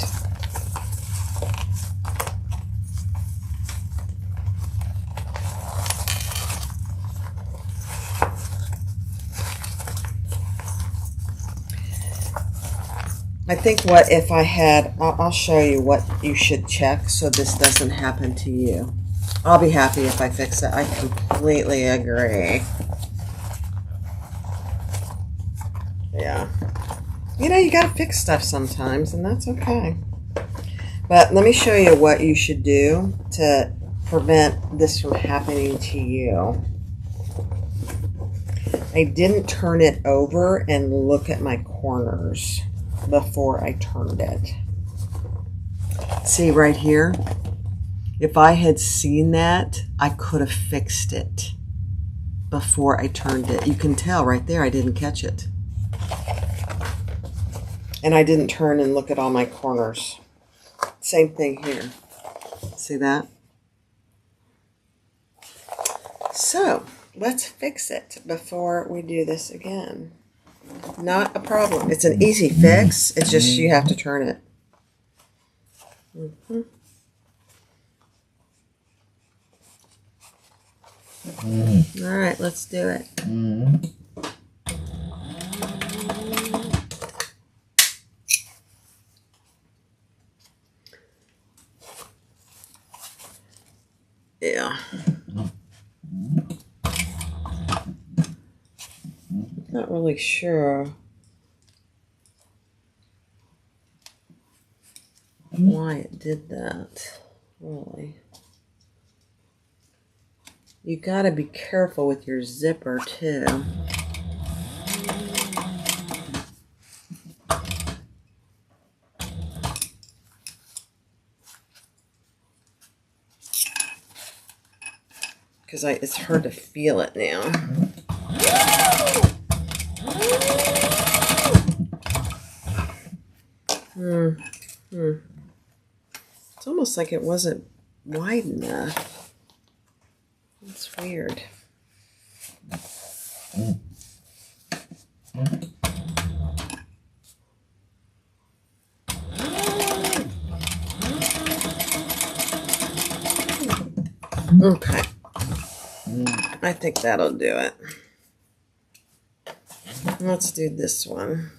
I think what if I had, I'll show you what you should check so this doesn't happen to you. I'll be happy if I fix it. I completely agree. Yeah. You know, you got to fix stuff sometimes, and that's okay. But let me show you what you should do to prevent this from happening to you. I didn't turn it over and look at my corners before I turned it. See right here? If I had seen that, I could have fixed it before I turned it. You can tell right there I didn't catch it. And I didn't turn and look at all my corners. Same thing here. See that? So, let's fix it before we do this again. Not a problem. It's an easy fix. It's just you have to turn it. All right, let's do it. Yeah. Not really sure why it did that, really. You gotta be careful with your zipper too. Because it's hard to feel it now. It's almost like it wasn't wide enough. It's weird. Okay. I think that'll do it. Let's do this one.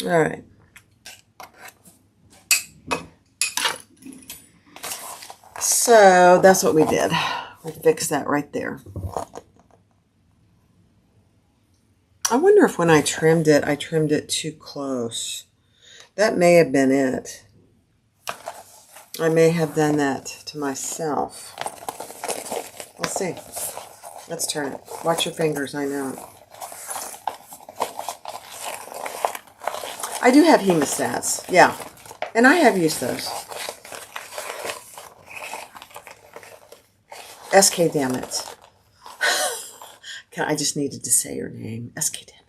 All right. So that's what we did. We fixed that right there. I wonder if when I trimmed it too close. That may have been it. I may have done that to myself. We'll see. Let's turn it. Watch your fingers, I know it. I do have hemostats, yeah. And I have used those. SK, damn it. I just needed to say your name. SK, damn it.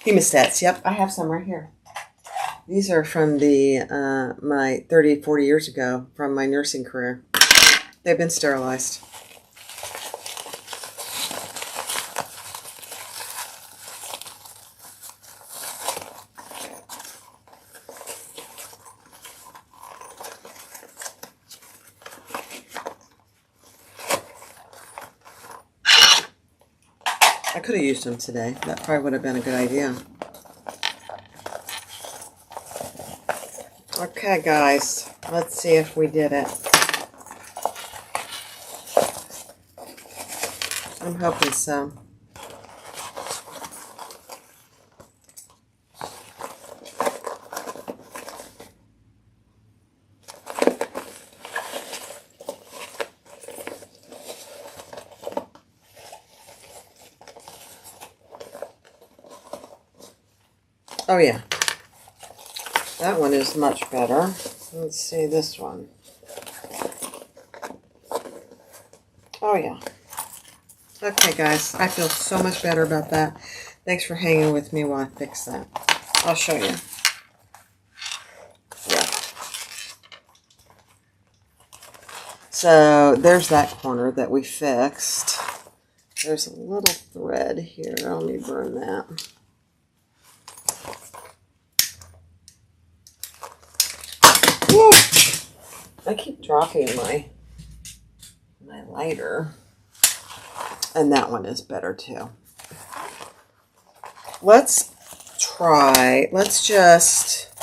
Hemostats, yep, I have some right here. These are from my 30, 40 years ago from my nursing career. They've been sterilized. I could have used them today. That probably would have been a good idea. Okay, guys, let's see if we did it. I'm hoping so. Oh, yeah. That one is much better. Let's see this one. Oh, yeah. Okay, guys. I feel so much better about that. Thanks for hanging with me while I fix that. I'll show you. Yeah. So there's that corner that we fixed. There's a little thread here. Let me burn that. Woo! I keep dropping my lighter. And that one is better too. Let's just,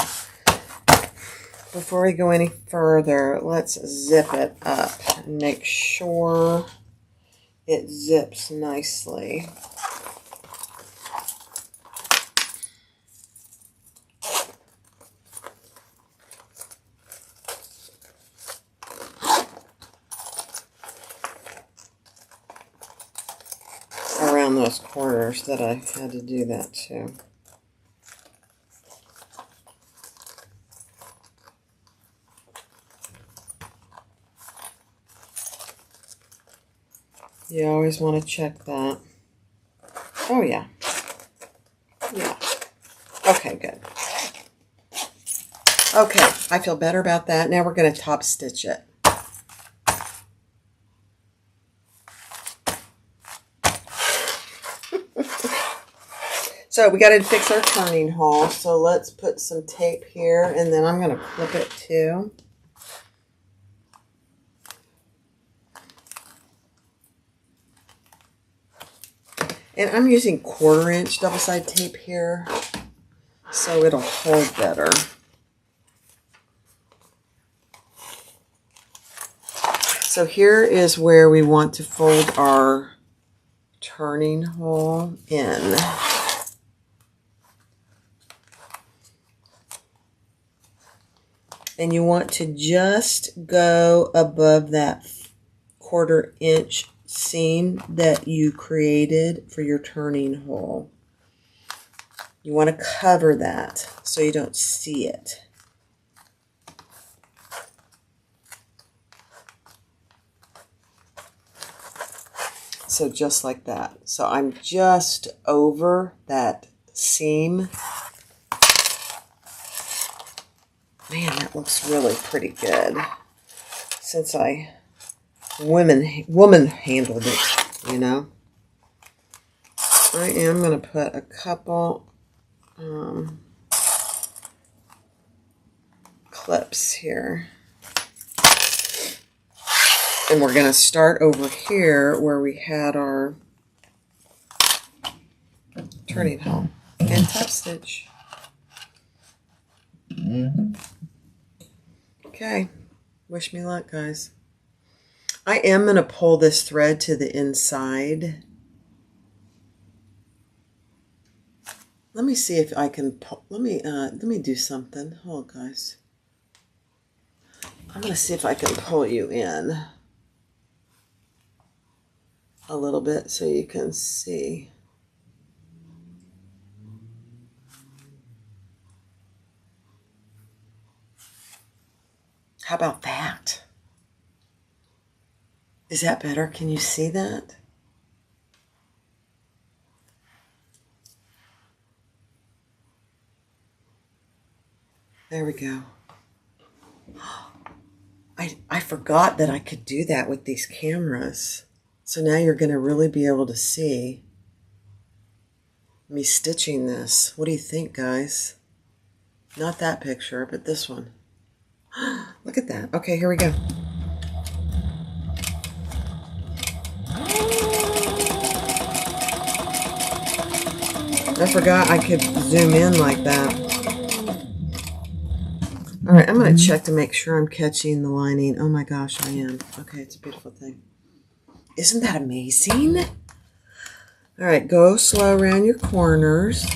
before we go any further, let's zip it up and make sure it zips nicely. Around those corners that I had to do that too. You always want to check that. Oh yeah. Yeah. Okay, good. Okay, I feel better about that. Now we're going to top stitch it. So we got to fix our turning hole. So let's put some tape here, and then I'm going to clip it too. And I'm using 1/4 inch double-sided tape here, so it'll hold better. So here is where we want to fold our turning hole in. And you want to just go above that 1/4 inch seam that you created for your turning hole. You want to cover that so you don't see it. So just like that. So I'm just over that seam. Man, that looks really pretty good. Since I woman handled it, you know. I am going to put a couple clips here. And we're going to start over here where we had our turning hole and top stitch. Okay, wish me luck, guys. I am going to pull this thread to the inside. Let me see if I can pull. Let me do something. Hold on, guys. I'm going to see if I can pull you in a little bit so you can see. How about that? Is that better? Can you see that? There we go. I forgot that I could do that with these cameras. So now you're going to really be able to see me stitching this. What do you think, guys? Not that picture, but this one. Look at that. Okay, here we go. I forgot I could zoom in like that. All right, I'm going to check to make sure I'm catching the lining. Oh my gosh, I am. Okay, it's a beautiful thing. Isn't that amazing? All right, go slow around your corners.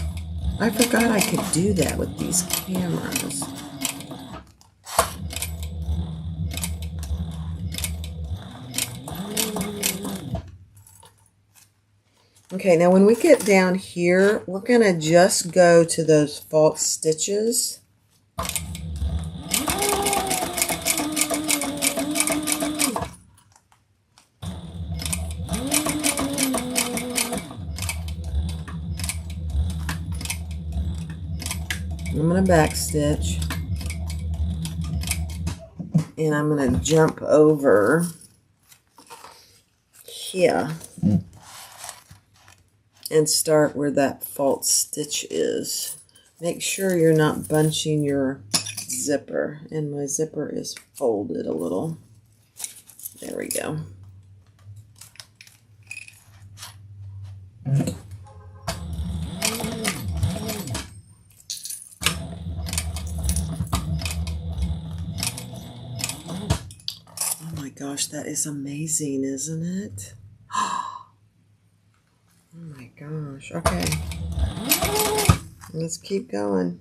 I forgot I could do that with these cameras. Okay, now when we get down here, we're going to just go to those false stitches. I'm going to back stitch. And I'm going to jump over here and start where that false stitch is. Make sure you're not bunching your zipper. And my zipper is folded a little. There we go. Oh my gosh, that is amazing, isn't it? Oh my gosh. Okay. Let's keep going.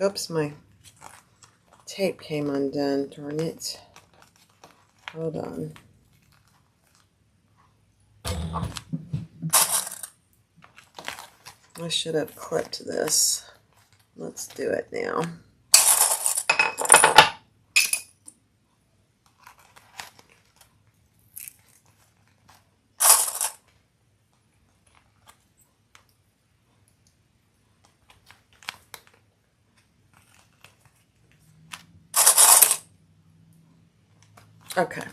Oops, my tape came undone. Darn it. Hold on. I should have clipped this. Let's do it now. Okay,